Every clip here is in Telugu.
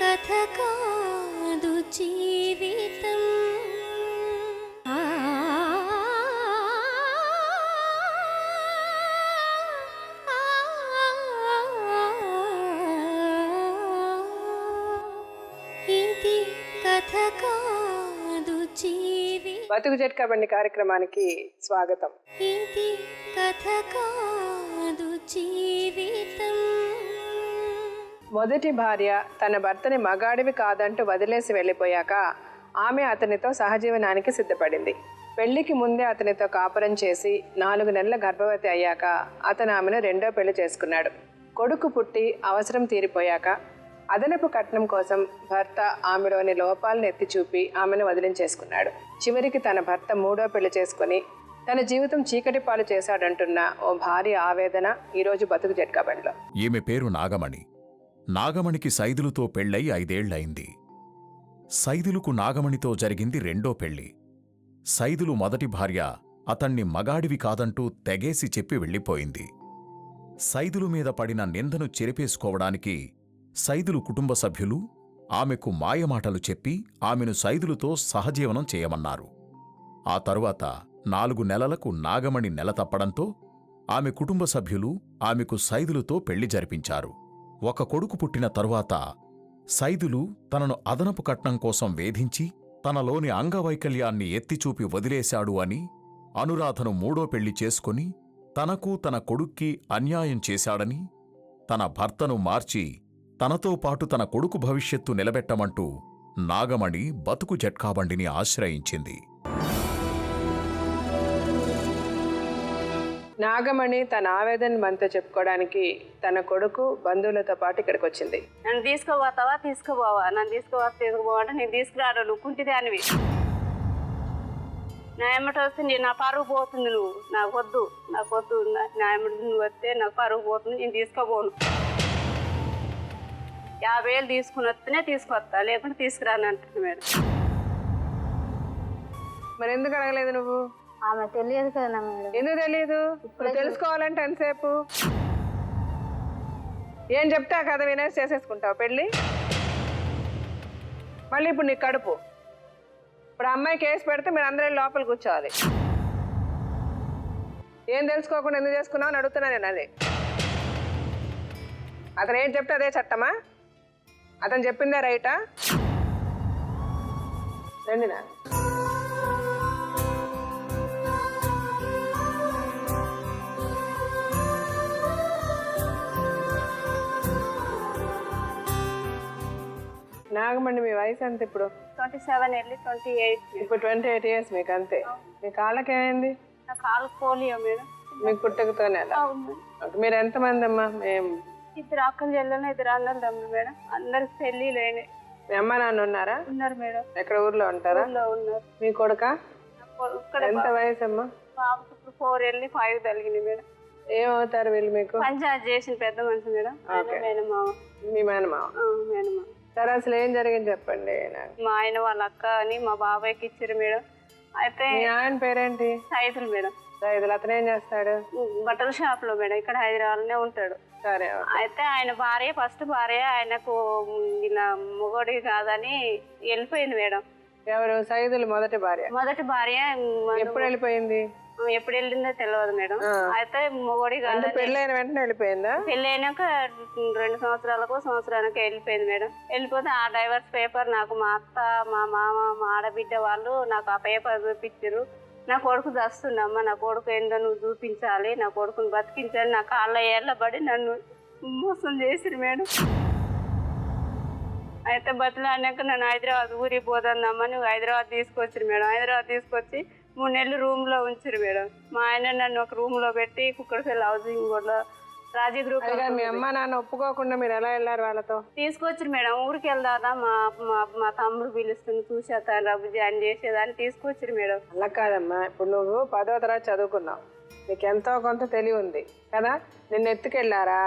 కథ కాదు జీవితం. ఇది కథ కాదు జీవితం. బతుకు జట్కా బండి కార్యక్రమానికి స్వాగతం. ఇది కథ కాదు జీవితం. మొదటి భార్య తన భర్తని మగాడివి కాదంటూ వదిలేసి వెళ్ళిపోయాక ఆమె అతనితో సహజీవనానికి సిద్ధపడింది. పెళ్లికి ముందే అతనితో కాపురం చేసి 4 నెలల గర్భవతి అయ్యాక అతను ఆమెను రెండో పెళ్లి చేసుకున్నాడు. కొడుకు పుట్టి అవసరం తీరిపోయాక అదనపు కట్నం కోసం భర్త ఆమెలోని లోపాలను ఎత్తి చూపి ఆమెను వదిలించేసుకున్నాడు. చివరికి తన భర్త 3వ పెళ్లి చేసుకుని తన జీవితం చీకటి పాలు చేశాడంటున్న ఓ భార్య ఆవేదన ఈరోజు బతుకు జట్కా బండిలో. ఈమె పేరు నాగమణి. నాగమణికి సైదులుతో పెళ్ళై 5 ఏళ్లయింది. సైదులుకు నాగమణితో జరిగింది రెండో పెళ్లి. సైదులు మొదటి భార్య అతన్ని మగాడివి కాదంటూ తెగేసి చెప్పి వెళ్ళిపోయింది. సైదులు మీద పడిన నిందను చెరిపేసుకోవడానికి సైదులు కుటుంబ సభ్యులు ఆమెకు మాయమాటలు చెప్పి ఆమెను సైదులుతో సహజీవనం చేయమన్నారు. ఆ తరువాత 4 నెలలకు నాగమణి నెల తప్పడంతో ఆమె కుటుంబ సభ్యులు ఆమెకు సైదులుతో పెళ్లి జరిపించారు. ఒక కొడుకు పుట్టిన తరువాత సైదులు తనను అదనపు కట్నం కోసం వేధించి తనలోని అంగవైకల్యాన్ని ఎత్తిచూపి వదిలేశాడు అని అనురాధను 3వ పెళ్లి చేసుకుని తనకు తన కొడుక్కి అన్యాయం చేశాడని తన భర్తను మార్చి తనతో పాటు తన కొడుకు భవిష్యత్తు నిలబెట్టమంటూ నాగమణి బతుకు జట్కాబండిని ఆశ్రయించింది. నాగమణి తన ఆవేదన మనతో చెప్పుకోవడానికి తన కొడుకు బంధువులతో పాటు ఇక్కడికి వచ్చింది. నన్ను తీసుకుపోతావా తీసుకుపోవా, నన్ను తీసుకుపోవా అంటే నేను తీసుకురాడు, నువ్వు కుంటిదానివి. నా ఎమ్మటి వస్తే నా పరువు పోతుంది, నువ్వు నాకు వద్దు నా ఎమ్మటి నువ్వు వస్తే నాకు పరువు పోతుంది, నేను తీసుకోపోను. 50,000 తీసుకుని వస్తేనే తీసుకొస్తా, లేకుంటే తీసుకురాను అంటుంది మేడం. మరి ఎందుకు అడగలేదు నువ్వు? ఆమె తెలియదు కదా మేడం. ఎందుకు తెలియదు? ఇప్పుడు తెలుసుకోవాలంటే ఎంతసేపు? ఏం చెప్తా కదా వినేసి చేసేసుకుంటావు పెళ్ళి. మళ్ళీ ఇప్పుడు నీకు కడుపు. ఇప్పుడు అమ్మాయి కేసు పెడితే మీరు అందరూ లోపల కూర్చోవాలి. ఏం తెలుసుకోకుండా ఎందుకు చేసుకున్నావు అని అడుగుతున్నా నేను. అదే అతను ఏం చెప్తే అదే చట్టమా? అతను చెప్పిందే రైటా? రండి నా. నాగమణి మీ వయసు ఎంత ఇప్పుడు? 27 వెళ్ళి 28. ఇప్పుడు 28 years మీకు. అంతే. మీ కాళ్ళకేమైంది? నా కాలు పోలియో మేడం. మీకు పుట్టకతోనే అలా? మీరు ఎంతమంది అమ్మా? మేము 2 అక్కలు చెల్లెలు 2 అన్నలు తమ్ముడు మేడం. అందరికి పెళ్లి లేని. మీ అమ్మ నాన్న ఉన్నారా? ఉన్నారు మేడం. ఎక్కడ ఊర్లో ఉంటారా? ఊర్లో ఉన్నారు. మీ కొడుక ఇక్కడ ఎంత వయసు అమ్మా? బాబుకి ఇప్పుడు 4 వెళ్ళి 5 తగిలింది మేడం. ఏమవుతారు వీళ్ళు మీకు? పంచాయతీ చేసిన పెద్ద మనిషి మేడం. మేనమావ. మీ మేనమావ? మేనమావ. సరే అసలు ఏం జరిగింది చెప్పండి. మా ఆయన వాళ్ళ అక్క అని మా బాబాయ్కి ఇచ్చారు మేడం. అయితే మీ ఆయన పేరేంటి? సైదులు మేడం. సైదులు. అతను ఏం చేస్తాడు? బట్టల షాప్ లో మేడం. ఇక్కడ హైదరాబాద్లోనే ఉంటాడు. సరే. అయితే ఆయన భార్య ఫస్ట్ భార్య ఆయనకు ఇలా మొగోడి కాదని వెళ్ళిపోయింది మేడం. ఎవరు? సైదులు మొదటి భార్య. మొదటి భార్య ఎప్పుడు వెళ్ళిపోయింది? ఎప్పుడు వెళ్ళిందో తెలియదు మేడం. అయితే మొగోడి కాదు పెళ్ళైన వెంటనే వెళ్ళిపోయిందా? పెళ్ళి అయినాక 2 సంవత్సరానికి వెళ్ళిపోయింది మేడం. వెళ్ళిపోతే ఆ డైవర్స్ పేపర్ నాకు మా అత్త మా మామ మా ఆడబిడ్డ వాళ్ళు నాకు ఆ పేపర్ చూపించారు. నా కొడుకు దస్తుండమ్మా, నా కొడుకు ఏందో నువ్వు చూపించాలి, నా కొడుకుని బతికించాలి, నా కాళ్ళ ఏళ్ళబడి నన్ను మోసం చేసిరు మేడం. అయితే బతులాడినాక నన్ను హైదరాబాద్ ఊరికి పోతుందమ్మా, నువ్వు హైదరాబాద్ తీసుకొచ్చిరు మేడం. హైదరాబాద్ తీసుకొచ్చి 3 నెలలు రూమ్లో ఉంచారు మేడం. మా ఆయన నన్ను ఒక రూమ్లో పెట్టి కుక్కడపల్లి హౌసింగ్ బోర్డులో రాజీ గ్రూప్. మీ అమ్మ నాన్న ఒప్పుకోకుండా మీరు ఎలా వెళ్ళారు వాళ్ళతో? తీసుకొచ్చారు మేడం. ఊరికి వెళ్దాదా మా తమ్ముడు పిలుస్తుంది చూసేస్తాను రబ్బు జాయిన్ చేసేదాన్ని తీసుకొచ్చారు మేడం. అలా కాదమ్మా, ఇప్పుడు నువ్వు 10వ తరగతి చదువుకున్నావు, నీకు ఎంతో కొంత తెలివి ఉంది కదా. నిన్ను ఎత్తుకెళ్ళారా?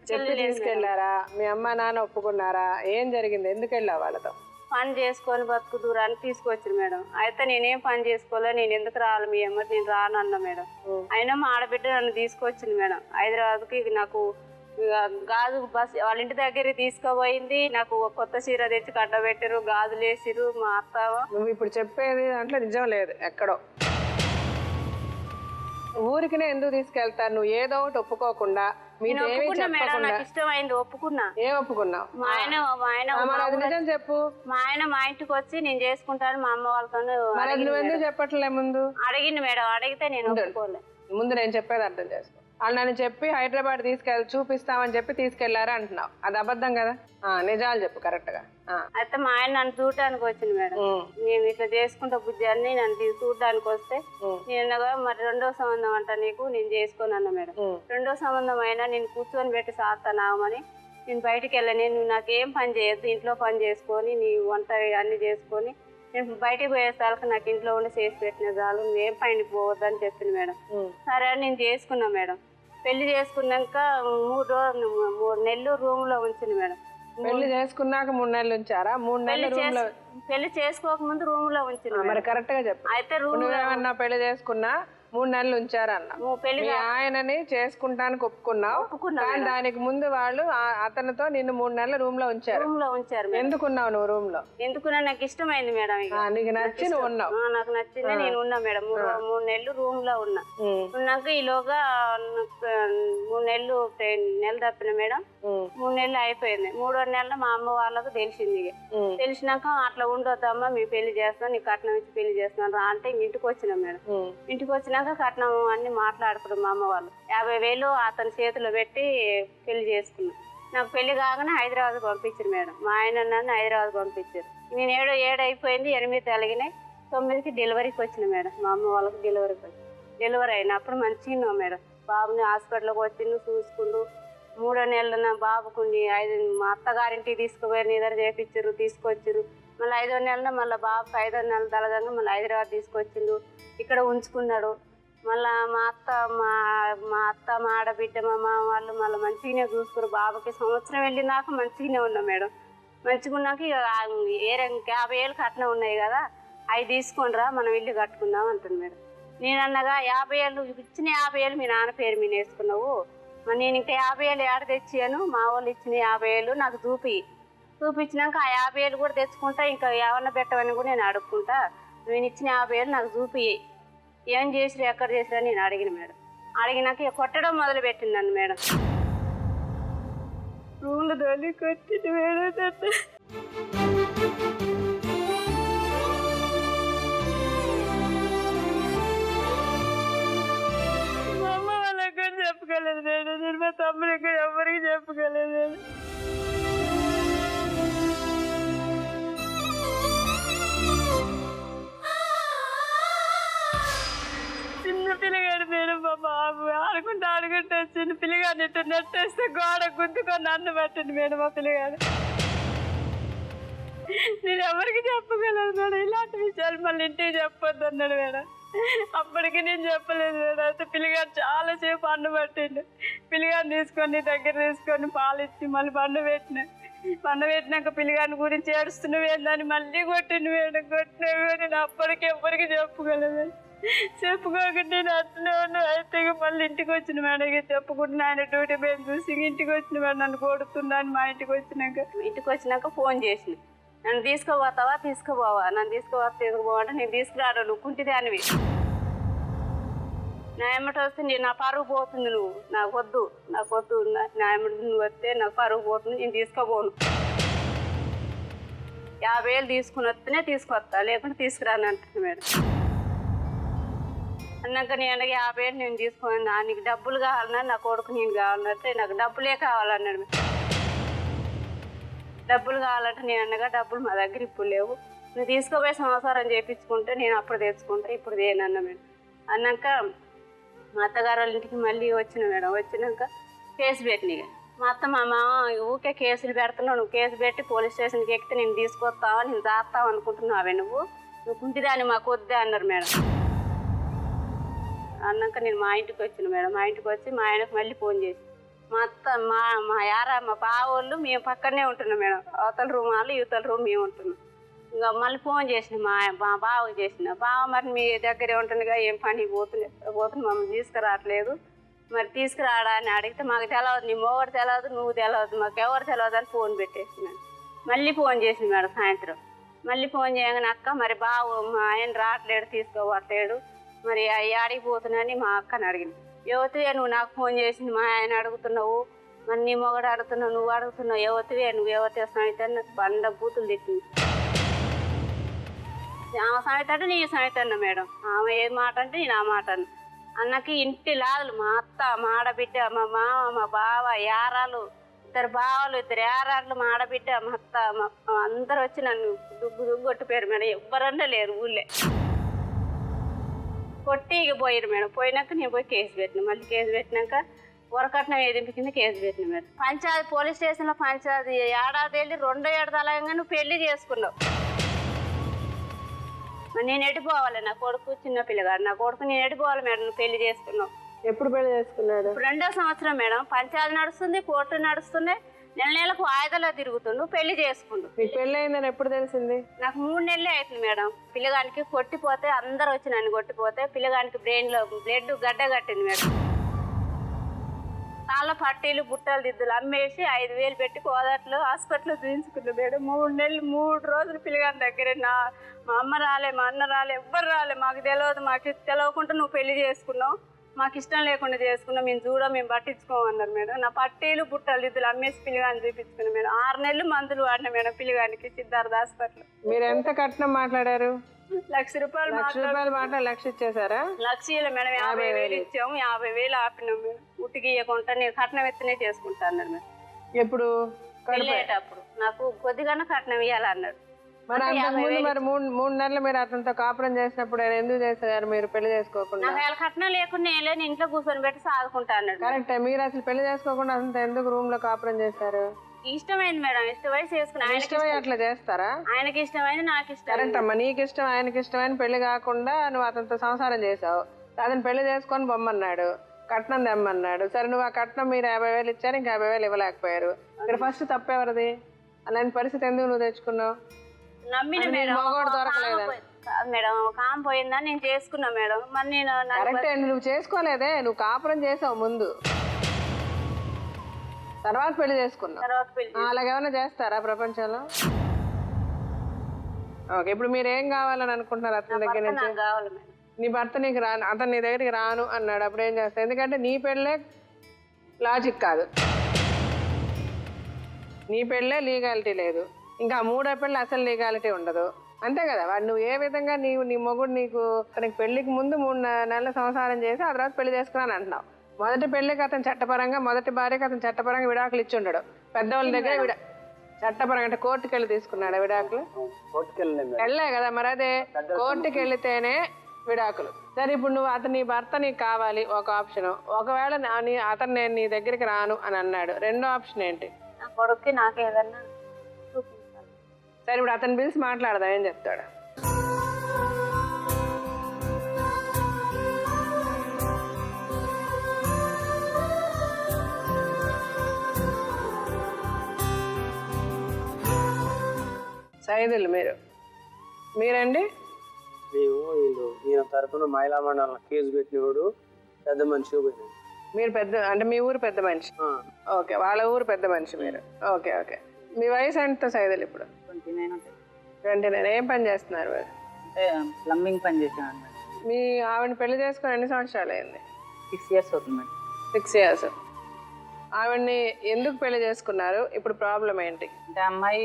చెప్పి తీసుకెళ్లారా? మీ అమ్మ నాన్న ఒప్పుకున్నారా? ఏం జరిగింది? ఎందుకు వెళ్ళావు వాళ్ళతో? పని చేసుకొని బతుకు దూరానికి తీసుకొచ్చారు మేడం. అయితే నేనేం పని చేసుకోలే, నేను ఎందుకు రావాలి మీ అమ్మటి, నేను రాను అన్నా మేడం. అయినా మా ఆడబిడ్డ నన్ను తీసుకొచ్చింది మేడం హైదరాబాద్కి. నాకు ఇక గాజు బస్ వాళ్ళ ఇంటి దగ్గరికి తీసుకుపోయింది. నాకు ఒక కొత్త చీర తెచ్చి కట్టబెట్టారు, గాజులు వేసిరు. మా అత్త నువ్వు ఇప్పుడు చెప్పేది దాంట్లో నిజం లేదు ఎక్కడో. ఊరికినే ఎందుకు తీసుకెళ్తారు? నువ్వు ఏదో ఒకటి ఒప్పుకోకుండా నేను మీకేమీ ఒప్పుకున్నా మేడం, చెప్పకుండా నాకు ఇష్టమైంది ఒప్పుకున్నా. ఏం ఒప్పుకున్నావు? మా ఆయన మరి అది నిజం చెప్పు. మా ఇంటికి వచ్చి నేను చేసుకుంటాను మా అమ్మ వాళ్ళతో మరి అది నువ్వు ఎందుకు చెప్పట్లే ముందు? అడిగింది మేడం. అడిగితే నేను ఒప్పుకోలే. ముందు నేను చెప్పేది అర్థం చేసుకో. వాళ్ళు నన్ను చెప్పి హైదరాబాద్ చూపిస్తామని చెప్పి తీసుకెళ్లారా అంటున్నావు. అది అబద్ధం కదా. నిజాలు చెప్పు కరెక్ట్ గా. అయితే మా ఆయన నన్ను చూడటానికి వచ్చింది మేడం. నేను ఇట్లా చేసుకుంటా బుద్ధి అని నన్ను చూడడానికి వస్తే నేను మరి రెండో సంబంధం అంట నీకు, నేను చేసుకోను అన్న మేడం. రెండో సంబంధం అయినా నేను కూర్చొని పెట్టి సాగుతానామని నేను బయటికి వెళ్ళాను. నేను నాకేం పని చేయొద్దు, ఇంట్లో పని చేసుకొని నీ వంట అన్ని చేసుకొని నేను బయటికి పోయేసరికి నాకు ఇంట్లో ఉండి చేసి పెట్టిన చాలు, నువ్వేం పైనకి పోవద్దని చెప్పింది మేడం. సరే అని నేను చేసుకున్నా మేడం. పెళ్లి చేసుకున్నాక 3 నెలలు రూమ్ లో ఉంచింది మేడం. పెళ్లి చేసుకున్నాక 3 నెలలు ఉంచారా? 3 నెలలు రూమ్ లో? పెళ్లి చేసుకోక ముందు రూమ్ లో ఉంచింది. మరి కరెక్ట్ గా చెప్పు. అయితే రూమ్ నువ్వేమన్నా పెళ్లి చేసుకున్నా 3 నెలలు ఉంచారన్న. మీ ఆయనని చేసుకుంటానికి ఒప్పుకున్నావు, కానీ దానికి ముందు వాళ్ళు అతనితో నిన్ను 3 నెలలు రూమ్ లో ఉంచారు. ఎందుకున్నావు నువ్వు రూమ్ లో? ఎందుకున్నా నాకు ఇష్టమైంది మేడం. నీకు నచ్చి నువ్వు ఉన్నావు? నాకు నచ్చింది, నేను ఉన్నా మేడం. 3 నెలలు రూమ్ లో ఉన్నా. ఉన్నాక ఈలోగా 3 నెలలు తప్పిన మేడం. 3 నెలలు అయిపోయింది. 3వ నెలలో మా అమ్మ వాళ్ళకు తెలిసింది. తెలిసినాక అట్లా ఉండొద్దమ్మా, మీ పెళ్లి చేస్తాను, నీ కట్నం ఇచ్చి పెళ్లి చేస్తున్నాను రా అంటే ఇంటికి వచ్చినాం మేడం. ఇంటికి వచ్చినాక కట్నం అన్ని మాట్లాడుకున్నాం. మా అమ్మ వాళ్ళు 50,000 అతని చేతిలో పెట్టి పెళ్లి చేసుకున్నాం. నాకు పెళ్లి కాగానే హైదరాబాద్ పంపించారు మేడం. మా ఆయన నన్ను హైదరాబాద్ పంపించారు. నేను 7 అయిపోయింది, 8 తలిగినాయి. 9కి డెలివరీకి వచ్చిన మేడం. మా అమ్మ వాళ్ళకి డెలివరీ అయినప్పుడు మంచిగా మేడం. బాబుని హాస్పిటల్కి వచ్చిండు, చూసుకుండు. 3వ నెలలు నా బాబుకుండి 5 మా అత్తగారింటికి తీసుకుపోయి నిద్ర చేపించారు, తీసుకొచ్చారు. మళ్ళీ 5వ నెలలో మళ్ళీ బాబుకి 5వ నెల తలగంగా మళ్ళీ హైదరాబాద్ తీసుకొచ్చిండు. ఇక్కడ ఉంచుకున్నాడు. మళ్ళీ మా అత్త మా ఆడబిడ్డ మా మామ వాళ్ళు మళ్ళీ మంచిగానే చూసుకున్నారు. బాబుకి సంవత్సరం వెళ్ళినాక మంచిగానే ఉన్నాం మేడం. మంచిగా ఉన్నాక ఇక 50,000 కట్నం ఉన్నాయి కదా, అవి తీసుకొనిరా మనం ఇల్లు కట్టుకుందాం అంటుంది మేడం. నేను అన్నగా 50,000 ఇచ్చిన 50,000 మీ నాన్న పేరు మీద వేసుకున్నావు, మరి నేను ఇంకా 50,000 ఏడ తెచ్చాను. మా వాళ్ళు ఇచ్చిన 50,000 నాకు చూపించినాక ఆ 50,000 కూడా తెచ్చుకుంటా, ఇంకా ఏమన్నా పెట్టమని కూడా నేను అడుక్కుంటా. నేను ఇచ్చిన 50,000 నాకు చూపి ఏం చేసిరు, ఎక్కడ చేసిరా నేను అడిగిన మేడం. అడిగినాక ఇక కొట్టడం మొదలు పెట్టింది నన్ను మేడం. రూమ్లో దొరికి కొట్టింది మేడం. మా అమ్మ వాళ్ళకి కూడా చెప్పగలేదు మేడం, నేను మా తమ్ముడికి ఎవరికి చెప్పగలేదు మేడం. చిన్న పిల్లగాడు మేడం, మా బాబు ఆడుకుంటూ చిన్న పిల్లగాడు ఇట్లా నెట్టేస్తే గోడ గుద్దుకొని నన్ను పట్టింది మేడం. మా పిల్లగాడు నేను ఎవరికి చెప్పగలను మేడం. ఇలాంటి విషయాలు మళ్ళీ ఇంటికి చెప్పొద్దు అన్నాడు మేడం. అప్పటికి నేను చెప్పలేదు మేడం. అయితే పిల్లగాడు చాలాసేపు అన్ను పట్టిండు. పిల్లగాడిని తీసుకొని దగ్గర తీసుకొని పాలు ఇచ్చి మళ్ళీ పండబెట్టినాక పిల్లగాడిని గురించి ఏడుస్తున్నావు ఏందని మళ్ళీ కొట్టిండు మేడం. కొట్టినా నేను అప్పటికి ఎవరికి చెప్పగలను. చెప్పుకోకుండా నేను అట్లనే ఉన్నా. అయితే మళ్ళీ ఇంటికి వచ్చిన మేడం. ఇక చెప్పుకుంటున్నా ఆయన డ్యూటీ పోయి చూసి ఇంటికి వచ్చిన మేడం. నన్ను కొడుతున్నాను. మా ఇంటికి వచ్చినాక ఫోన్ చేసిన, నన్ను తీసుకుపోతావా నన్ను తీసుకుపోవా నేను తీసుకురాడు, నువ్వు కుంటిదానివి. నా ఎమ్మట వస్తే నేను నా పరువు పోతుంది, నువ్వు నాకు వద్దు నా ఎమ్మట నువ్వు వస్తే నాకు పరువు పోతుంది, నేను తీసుకోపోను. 50,000 తీసుకుని వస్తేనే తీసుకొస్తా, లేకుంటే తీసుకురాను అంటుంది మేడం. అన్నాక నేను 50,000 నేను తీసుకున్నా. నీకు డబ్బులు కావాలన్నా నా కొడుకు నేను కావాలంటే నాకు డబ్బులే కావాలన్నాడు. డబ్బులు కావాలంటే నేను అన్నగా డబ్బులు మా దగ్గర ఇప్పుడు లేవు, నువ్వు తీసుకుపోయి సంవత్సరం చేయించుకుంటే నేను అప్పుడు తెచ్చుకుంటా, ఇప్పుడు దేనన్నా మేడం. అన్నాక మా అత్తగారు వాళ్ళ ఇంటికి మళ్ళీ వచ్చిన మేడం. వచ్చినాక కేసు పెట్టిన. మా అత్త మా మామ ఊకే కేసులు పెడుతున్నావు, నువ్వు కేసు పెట్టి పోలీస్ స్టేషన్కి ఎక్కితే నేను తీసుకొస్తావా, నేను దాస్తావు అనుకుంటున్నావే, నువ్వు కుంటిదాన్ని మాకు వద్దే అన్నారు మేడం. అన్నాక నేను మా ఇంటికి వచ్చిన మేడం. మా ఇంటికి వచ్చి మా ఆయనకు మళ్ళీ ఫోన్ చేసి మా అత్త మా బావ వాళ్ళు మేము పక్కనే ఉంటున్నాం మేడం. అవతల రూమ్ వాళ్ళు యువతల రూమ్ మేము ఉంటున్నాం. ఇంకా మళ్ళీ ఫోన్ చేసిన మా బావకి చేసిన. బావ మరి మీ దగ్గరే ఉంటుందిగా, ఏం పని పోతుంది మమ్మల్ని తీసుకురావట్లేదు, మరి తీసుకురాడా అని అడిగితే మాకు తెలియదు, నీ మొగడు తెలియదు, నువ్వు తెలియదు, మాకు ఎవరు తెలియదు అని ఫోన్ పెట్టేసినాను. మళ్ళీ ఫోన్ చేసింది మేడం సాయంత్రం. మళ్ళీ ఫోన్ చేయగానే అక్క మరి బావు మా ఆయన రావట్లేడు, తీసుకోవట్లేడు, మరి ఆడికి పోతున్నాని మా అక్కని అడిగింది. యువతివే నువ్వు నాకు ఫోన్ చేసింది, మా ఆయన అడుగుతున్నావు, మరి నీ మొగడు అడుగుతున్నావు, నువ్వు అడుగుతున్నావు, యువతివే నువ్వు యువతి అయితే నాకు బండ బూతులు తిట్టింది. ఆమె సంగతి అంటే నీ సంగతి అన్న మేడం, ఆమె ఏ మాట అంటే నేను ఆ మాట అన్న. అన్నకి ఇంటి లాదులు మా అత్త, మా ఆడబిడ్డ, మా మామ, మా బావ, యారాలు, ఇద్దరు బావలు, ఇద్దరు యారాలు, మా ఆడబిడ్డ, మా అత్త, అందరు వచ్చి నన్ను దుగ్గు కొట్టిపోయారు మేడం. ఎవ్వరన్నా లేరు ఊళ్ళే. కొట్టి ఇక పోయారు మేడం. పోయినాక నేను పోయి కేసు పెట్టినా. మళ్ళీ కేసు పెట్టినాక వరకట్నం ఏదింపు కింద కేసు పెట్టిన మేడం. పంచాయతీ పోలీస్ స్టేషన్లో పంచాయతీ ఏడాది వెళ్ళి 2 ఏడు తలగా నువ్వు పెళ్లి చేసుకున్నావు. నేను ఎడిపోవాలి, నా కొడుకు చిన్న పిల్లగాడు, నా కొడుకు నేను ఎడిపోవాలి మేడం. నువ్వు పెళ్లి చేసుకున్నావు. ఎప్పుడు పెళ్లి చేసుకున్నాడు? ఇప్పుడు 2వ సంవత్సరం మేడం. పంచాయతీ నడుస్తుంది, కోర్టు నడుస్తుంది, నెలకు వాయిదాలో తిరుగుతుండు, పెళ్లి చేసుకుండు. మీకు పెళ్లి అయిందని ఎప్పుడు తెలిసింది? నాకు 3 నెలలే అవుతుంది మేడం. పిల్లగానికి కొట్టిపోతే అందరు వచ్చి నన్ను కొట్టిపోతే పిల్లగానికి బ్రెయిన్లో బ్లడ్ గడ్డ కట్టింది మేడం. తాళ్ళ పట్టీలు బుట్టలు దిద్దులు అమ్మేసి 5,000 పెట్టి కోదాట్లో హాస్పిటల్లో చూపించుకున్నా మేడం. 3 నెలలు 3 రోజులు పిల్లగాని దగ్గర మా అమ్మ రాలే, మా అన్న రాలే, ఎవ్వరు రాలే. మాకు తెలియదు, మాకు తెలియకుండా నువ్వు పెళ్లి చేసుకున్నావు, మాకు ఇష్టం లేకుండా చేసుకున్నాం, మేము మేము పట్టించుకోమన్నారు మేడం. నా పట్టీలు బుట్టలు దిద్దులు అమ్మేసి పిల్లగాని చూపించుకున్నాం మేడం. 6 నెలలు మందులు వాడినా మేడం పిల్లగానికి సిద్ధార్థ హాస్పిటల్. మీరు ఎంత కట్నం మాట్లాడారు? 1,00,000 రూపాయలు. 1,00,000 రూపాయలు మాట్లాడి 1,00,000 ఇచ్చేసారా? 1,00,000 మేడం. 50,000 ఇచ్చాము. 50,000 ఆపినాం మేడం. ఉట్టికి ఇవ్వకుండా నేను కట్నం ఎత్తనే చేసుకుంటా అన్నాడు మేడం. ఎప్పుడు? పెళ్ళేటప్పుడు నాకు కొద్దిగానే కట్నం ఇవ్వాలన్నాడు. మరి అంతకుముందు మరి 3 నెలలు మీరు అతనితో కాపురం చేసినప్పుడు ఆయన ఎందుకు చేశారు మీరు పెళ్లి చేసుకోకుండా? నాకు వేళ కట్నం లేకుండా నేను ఇంట్లో కూర్చొని పెట్టి సాదుకుంటా అన్నాడు. కరెక్టే. మీరు అసలు పెళ్లి చేసుకోకుండా అతనితో ఎందుకు రూమ్ లో కాపురం చేశారు? ఇష్టమైంది మేడం, ఇష్టమై చేసుకున్నా. ఇష్టమై అట్లా చేస్తారా? ఆయనకి ఇష్టమైంది, నాకు ఇష్టం. కరెక్ట్ అమ్మా. నీకు ఇష్టం ఆయనకి ఇష్టమైన పెళ్లి కాకుండా నువ్వు అతనితో సంసారం చేసావు. అతను పెళ్లి చేసుకొని బొమ్మన్నాడు, కట్నం తెమ్మన్నాడు. సరే నువ్వు ఆ కట్నం మీరు 50,000 ఇచ్చారు, ఇంకా 50,000 ఇవ్వలేకపోయారు. ఇక్కడ ఫస్ట్ తప్పెవరిది? అలాంటి పరిస్థితి ఎందుకు నువ్వు తెచ్చుకున్నావు? నమ్మిన మేడం. మగవాడు దొరకలేదా? మేడం కామ్ పోయిందని నేను చేసుకున్నా మేడం. మరి నేను కరెక్టే. నువ్వు చేసుకోలేదే, నువ్వు కాపురం చేసావు ముందు, తర్వాత పెళ్లి చేసుకున్నావు. తర్వాత పెళ్లి. అలాగేమైనా చేస్తారా ప్రపంచంలో? ఓకే. ఇప్పుడు మీరు ఏం కావాలని అనుకుంటున్నారు అతని దగ్గర నుంచి? కావాలి మేడం. నీ భర్త నీకు రాను, అతను నీ దగ్గరికి రాను అన్నాడు, అప్పుడు ఏం చేస్తావు? ఎందుకంటే నీ పెళ్ళే లాజిక్ కాదు, నీ పెళ్ళే లీగాలిటీ లేదు, ఇంకా 3వ పెళ్ళి అసలు లీగాలిటీ ఉండదు, అంతే కదా? వాడు నువ్వు ఏ విధంగా నీ మొగుడు నీకు అతనికి పెళ్లికి ముందు 3 నెలల సంసారం చేసి ఆ తర్వాత పెళ్లి చేసుకున్నాను అంటున్నావు. మొదటి పెళ్లికి అతను చట్టపరంగా, మొదటి భార్యకి అతను చట్టపరంగా విడాకులు ఇచ్చి ఉండడు. పెద్దవాళ్ళ దగ్గర చట్టపరంగా అంటే కోర్టుకి వెళ్ళి తీసుకున్నాడు విడాకులు? వెళ్ళే కదా. మరి అదే కోర్టుకి వెళితేనే విడాకులు. సరే ఇప్పుడు నువ్వు నీ భర్త నీకు కావాలి, ఒక ఆప్షన్. ఒకవేళ అతను నేను నీ దగ్గరికి రాను అని అన్నాడు, 2వ ఆప్షన్ ఏంటి? నా కొడుక్కి నాకు ఏదన్నా చూపించాలి. సరే ఇప్పుడు అతను పిలిచి మాట్లాడదాం, ఏం చెప్తాడు? సైదులు మీరండి? మేము ఈయన తరఫున మహిళా మండలం కేసు పెట్టినవాడు పెద్ద మనిషి పోయినాడు. మీరు పెద్ద అంటే మీ ఊరు పెద్ద మనిషి? ఓకే, వాళ్ళ ఊరు పెద్ద మనిషి మీరు. Okay okay. మీ వయసు ఎంత సైదులు ఇప్పుడు? 29. ఏం పని చేస్తున్నారు మీరు? అంటే ప్లంబింగ్ పని చేసాను. మీ ఆవిడ పెళ్లి చేసుకుని ఎన్ని సంవత్సరాలు అయింది? 6 years అవుతుంది మేడం. 6 years. ఆవిడ్ని ఎందుకు పెళ్లి చేసుకున్నారు? ఇప్పుడు ప్రాబ్లం ఏంటి? అంటే అమ్మాయి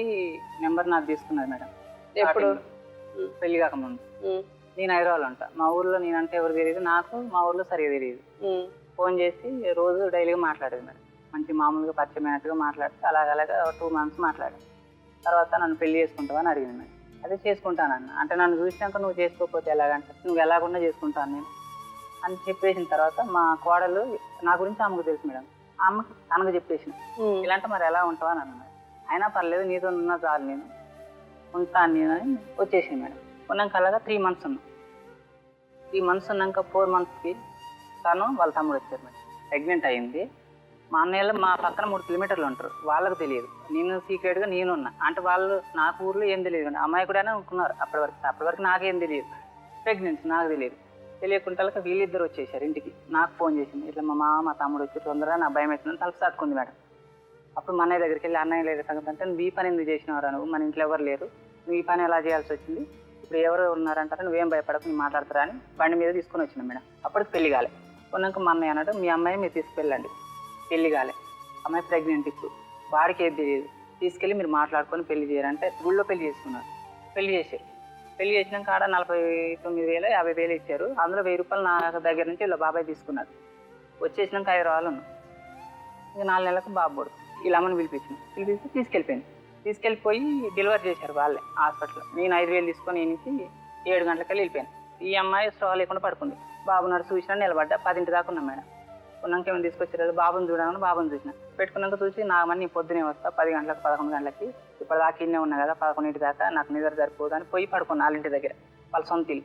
నెంబర్ నాకు తీసుకున్నది మేడం. ఎప్పుడు? పెళ్లి కాకముందు. నేను హైదరాబాద్ ఉంటా. మా ఊర్లో నేనంటే ఎవరు తెలియదు, నాకు మా ఊర్లో సరిగా తెలియదు. ఫోన్ చేసి రోజు డైలీగా మాట్లాడేది మేడం. మంచి మామూలుగా పరిచయం అయినట్టుగా మాట్లాడితే అలాగలాగా 2 months మాట్లాడాను. తర్వాత నన్ను పెళ్లి చేసుకుంటావా అని అడిగింది మేడం. అదే చేసుకుంటానన్న. అంటే నన్ను చూసినాక నువ్వు చేసుకోకపోతే ఎలాగంటే నువ్వు ఎలాగున్నా చేసుకుంటాను నేను అని చెప్పేసిన తర్వాత మా కోడలు నా గురించి ఆమెకు తెలుసు మేడం. అమ్మకి తనకు చెప్పేసిన ఇలాంటి మరి ఎలా ఉంటావా అని అన్నాడు. అయినా పర్లేదు, నీతో ఉన్నా చాలు, నేను ఉంటాను నేను అని వచ్చేసింది మేడం. ఉన్నాక అలాగా 3 months ఉన్నాం. 3 months ఉన్నాక 4 monthsకి తను వాళ్ళ తమ్ముడు వచ్చారు మేడం. ప్రెగ్నెంట్ అయింది. మా అన్నయ్యలు మా పక్కన 3 kilometers ఉంటారు, వాళ్ళకు తెలియదు. నేను సీక్రెట్గా నేనున్నా. అంటే వాళ్ళు నాకు ఊర్లో ఏం తెలియదు, అమ్మాయి కూడా అనుకున్నారు అప్పటి వరకు నాకేం తెలియదు. ప్రెగ్నెన్సీ నాకు తెలియదు. తెలియకుండా వీళ్ళిద్దరు వచ్చేసారు ఇంటికి. నాకు ఫోన్ చేసింది, ఇట్లా మా మామ మా తమ్ముడు వచ్చి తొందరగా నా భయం అవుతుందని తలుపు తట్టుకుంది మేడం. అప్పుడు మా అన్నయ్య దగ్గరికి వెళ్ళి అన్నయ్య లేదు సంగతి అంటే, నువ్వు ఈ పని ఎందుకు చేసినవరా, నువ్వు మన ఇంట్లో ఎవరు లేరు, నువ్వు ఈ పని ఎలా చేయాల్సి వచ్చింది, ఇప్పుడు ఎవరు ఉన్నారంటారా, నువ్వేం భయపడకు, నేను మాట్లాడతారా అని బండి మీద తీసుకొని వచ్చినాం మేడం. అప్పటికి పెళ్లి కాలే. కొన్నాక మా అన్నయ్య అన్నాడు, మీ అమ్మాయి మీరు తీసుకెళ్ళండి, పెళ్లి కాలే, అమ్మాయి ప్రెగ్నెంట్, ఇప్పుడు వాడికి ఏది తెలియదు, తీసుకెళ్ళి మీరు మాట్లాడుకొని పెళ్లి చేయాలంటే గుళ్ళో పెళ్లి చేసుకున్నారు. పెళ్లి చేశారు. పెళ్లి చేసినాక ఆడ 49,000 50,000 ఇచ్చారు. అందులో 1000 రూపాయలు నా దగ్గర నుంచి ఇలా బాబాయ్ తీసుకున్నారు. వచ్చేసినాక 5 రోజులు ఉన్నాం. ఇక 4 నెలలకు బాబు బోడు. ఇలా అమ్మని పిలిపించి తీసుకెళ్ళిపోయింది. తీసుకెళ్ళిపోయి డెలివరీ చేశారు వాళ్ళే హాస్పిటల్లో. నేను 5,000 తీసుకొని నుంచి 7 గంటలకెళ్ళి వెళ్ళిపోయాను. ఈ అమ్మాయి స్టవ్ లేకుండా పడుకుంది. బాబు నడు చూసినా నిలబడ్డా. 10 దాకా ఉన్నాం మేడం. ఉన్నాక ఏమైనా తీసుకొచ్చారు, బాబుని చూడాలని బాబుని చూసిన. పెట్టుకున్నాక చూసి నాగమని పొద్దునే వస్తా 10 గంటలకు 11 గంటలకి, ఇప్పటిదాకా ఇన్నే ఉన్నా కదా 11 దాకా నాకు నిద్ర సరిపోదు అని పోయి పడుకున్నా. 4 దగ్గర వాళ్ళ సొంత ఇల్లు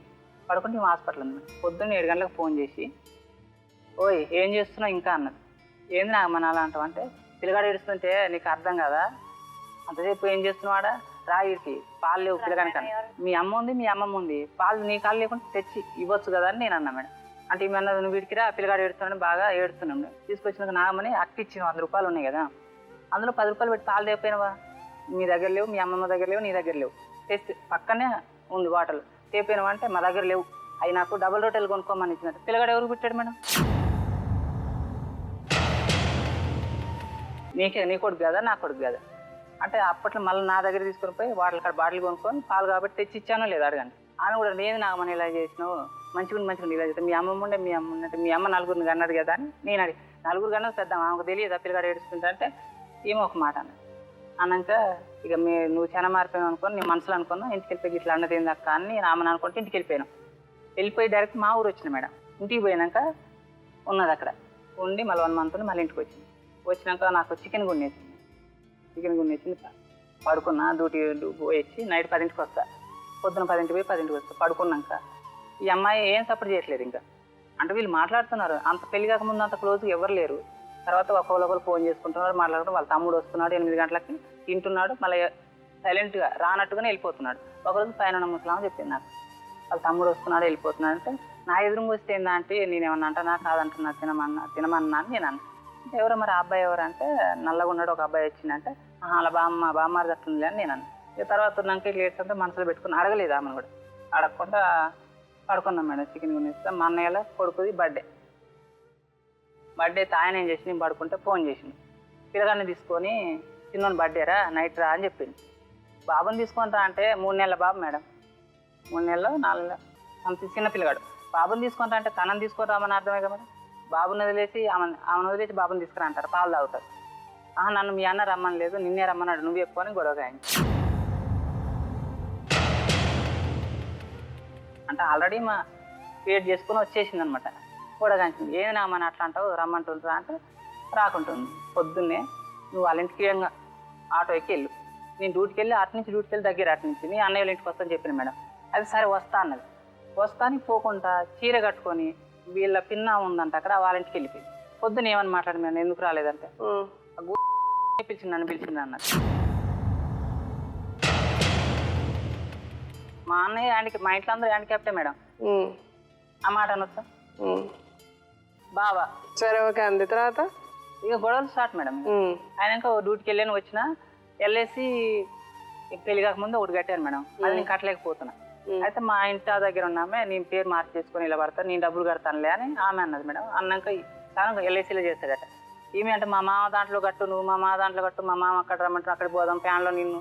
పడుకుంటే మేము హాస్పిటల్ ఉంది. పొద్దున్న 7 గంటలకు ఫోన్ చేసి, ఓయ్ ఏం చేస్తున్నావు ఇంకా అన్నది. ఏంది నాగమని అలా అంటావు అంటే, పిల్లగాడు ఏడుస్తుంటే నీకు అర్థం కదా, అంతసేపు ఏం చేస్తున్నావాడా, రాయికి పాలు లేవు పిల్లగానికన్నా, మీ అమ్మ ఉంది మీ అమ్మమ్మ ఉంది, పాలు నీ కాళ్ళు లేకుండా తెచ్చి ఇవ్వచ్చు కదా అని నేను అన్నా మేడం. అంటే ఈమె అన్నది, నువ్వు వీడికిరా పిల్లగాడు ఏడుస్తున్నాడు బాగా ఏడుస్తున్నాం. తీసుకొచ్చినాక నాగమని అక్కిచ్చిన 100 రూపాయలు ఉన్నాయి కదా, అందులో 10 రూపాయలు పెట్టి పాలు తెపోయినవా, మీ దగ్గర లేవు, మీ అమ్మమ్మ దగ్గర లేవు, నీ దగ్గర లేవు, తెస్తే పక్కనే ఉంది బాటలు, తెపోయినవా అంటే మా దగ్గర లేవు, అవి నాకు డబుల్ రొట్టెలు కొనుక్కోమని ఇచ్చినట్టు. పిల్లగాడు ఎవరికి పెట్టాడు మేడం? నీ కొడుకు కదా నా కొడుకు కదా అంటే. అప్పట్లో మళ్ళీ నా దగ్గర తీసుకొని పోయి వాటికి కాడ బాటిల్ కొనుక్కొని పాలు కాబట్టి తెచ్చి ఇచ్చానో లేదా అడగండి. ఆయన కూడా లేదు నాగమని ఇలా చేసినావు, మంచిగా ఇలా చేస్తాను, మీ అమ్మమ్మ ఉండే మీ అమ్మ ఉన్నట్టు మీ అమ్మ 4 అన్నది కదా అని నేను అడిగి, 4 అన్నది పెద్ద ఆమెకు తెలియదు ఆ పిల్లగాడు ఏడుస్తుంటే అంటే ఏమో ఒక మాట అన్నది. అన్నాక ఇక నువ్వు చాలా మారిపోయావు అనుకోని నీ మనసులో అనుకున్నా, ఇంటికి వెళ్ళిపోయి ఇట్లా అన్నది ఏందక్క అని నేను ఆమెను అనుకుంటే ఇంటికి వెళ్ళిపోయాను. వెళ్ళిపోయి డైరెక్ట్ మా ఊరు వచ్చిన మేడం. ఇంటికి పోయినాక ఉన్నది అక్కడ ఉండి మళ్ళీ 1 మంత్ మళ్ళీ ఇంటికి వచ్చింది. వచ్చినాక నాకు చికెన్ గుండేసింది. పడుకున్నా, డ్యూటీ పోయి నైట్ 10కి వస్తా, పొద్దున 10కి పోయి 10కి వస్తా. పడుకున్నాక ఈ అమ్మాయి ఏం సపోర్ట్ చేయట్లేదు ఇంకా. అంటే వీళ్ళు మాట్లాడుతున్నారు, అంత పెళ్లి కాకముందు అంత క్లోజ్గా ఎవరు లేరు. తర్వాత ఒకరు ఫోన్ చేసుకుంటున్నారు, మాట్లాడుతున్నారు. వాళ్ళ తమ్ముడు వస్తున్నాడు 8 గంటలకి, తింటున్నాడు, మళ్ళీ సైలెంట్గా రానట్టుగానే వెళ్ళిపోతున్నాడు. ఒకరోజు పైన ముసలామని చెప్పింది నాకు, వాళ్ళ తమ్ముడు వస్తున్నాడు వెళ్ళిపోతున్నాడు అంటే, నా ఎదురుగా వస్తే ఏందంటే నేనేమన్నా అంటున్నా కాదంటున్నా, తినమన్నా అని నేను అన్నా. ఎవరో మరి ఆ అబ్బాయి ఎవరంటే, నల్లగా ఉన్నాడు ఒక అబ్బాయి వచ్చిందంటే, అలా బామ్మారి తట్టుందిలే అని నేను అన్నా. ఇక తర్వాత ఉన్నాక ఇట్లా ఏడ్చుంటే మనసులో పెట్టుకుని అడగలేదు ఆమెను కూడా. అడగకుండా పడుకున్నాం మేడం. చికెన్ కొనేస్తే మా అన్నయ్యలో కొడుకుది బర్త్డే అయితే ఆయన ఏం చేసి నేను పడుకుంటే ఫోన్ చేసింది, పిల్లగాడిని తీసుకొని చిన్న బర్త్డేరా నైట్ రా అని చెప్పింది. బాబుని తీసుకొని రా అంటే 3 నెలల బాబు మేడం, 3 నెలలు 4 నెలలు అంత చిన్న పిల్లగాడు. బాబుని తీసుకొని రా అంటే తనని తీసుకొని రామని అర్థమే కదా మేడం. బాబుని వదిలేసి ఆమెను వదిలేసి బాబుని తీసుకురా అంటారు, పాలు తాగుతారు. నన్ను మీ అన్న రమ్మని లేదు, నిన్నే రమ్మన్నాడు, నువ్వు ఎక్కువని గొడవగా అయింది. అంటే ఆల్రెడీ మా క్రియేట్ చేసుకుని వచ్చేసింది అనమాట. గొడవగాంచింది. ఏమి నామని అట్లా అంటావు, రమ్మంటుండ్రా అంటే రాకుంటుంది. పొద్దున్నే నువ్వు వాళ్ళ ఇంటికి ఆటో ఎక్కి వెళ్ళు, నేను డ్యూటీకి వెళ్ళి డ్యూటీకి వెళ్ళి దగ్గర నుంచి నీ అన్నయ్య వాళ్ళ ఇంటికి వస్తాను చెప్పిన మేడం. అది సరే వస్తా అన్నది. వస్తాని పోకుండా చీర కట్టుకొని వీళ్ళ పిన్న ఉందంట అక్కడ, వాళ్ళ ఇంటికి వెళ్ళిపోయి పొద్దున ఏమని మాట్లాడి మేడం ఎందుకు రాలేదంటే, పిలిచింది అన్నది. మా అన్నయ్య మా ఇంట్లో అందరూ హ్యాండిక్యాప్టే మేడం. ఆ మాట అనొచ్చా బావా సరే ఓకే అంది. తర్వాత ఇక గొడవలు స్టార్ట్ మేడం. ఆయనక డ్యూటీకి వెళ్ళాను, వచ్చిన వెళ్ళేసి పెళ్లి కాకముందు ఒకటి కట్టాను మేడం, అది నేను కట్టలేకపోతున్నా. అయితే మా ఇంటి దగ్గర ఉన్నామే, నేను పేరు మార్చి చేసుకొని ఇలా పడతాను, నేను డబ్బులు కడతానులే అని ఆమె అన్నది మేడం. అన్నాక తను ఎల్ఐసీలో చేస్తాడట. ఈమె అంటే మా మామ దాంట్లో కట్టు, నువ్వు మా మామ దాంట్లో కట్టు, మా మామ అక్కడ రమ్మంటారు, అక్కడికి పోదాం, ఫ్యాన్లో నిన్ను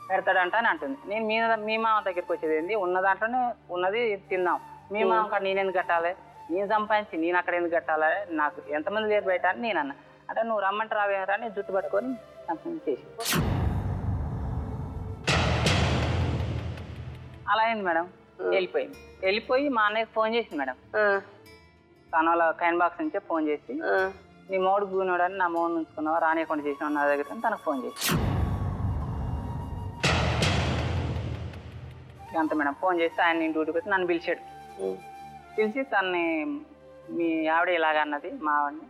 పెడతాడంట అని అంటుంది. నేను మీ మామ దగ్గరికి వచ్చేది ఏంది, ఉన్న దాంట్లోనే ఉన్నది తిందాం, మీ మామ అక్కడ నేనెందుకు కట్టాలి, నేను సంపాదించి నేను అక్కడ ఎందుకు కట్టాలి, నాకు ఎంతమంది లేరు బయట అని నేను అన్నా. అంటే నువ్వు రమ్మంటే రావేమరా అని జుట్టు పట్టుకొని చేసి అలా అయింది మేడం. వెళ్ళిపోయి మా అన్నయ్యకి ఫోన్ చేసింది మేడం. తన వాళ్ళ కైన్ బాక్స్ నుంచే ఫోన్ చేసి, నీ మోడు గూనోడు అని నా మోడు ఉంచుకున్నావా, రానియకుండా చేసినావు నా దగ్గర అని తనకు ఫోన్ చేసి అంత మేడం. ఫోన్ చేస్తే ఆయన నేను డ్యూటీకి వచ్చి నన్ను పిలిచాడు. పిలిచి తనని మీ ఆవిడ ఇలాగ అన్నది మా ఆవిడని,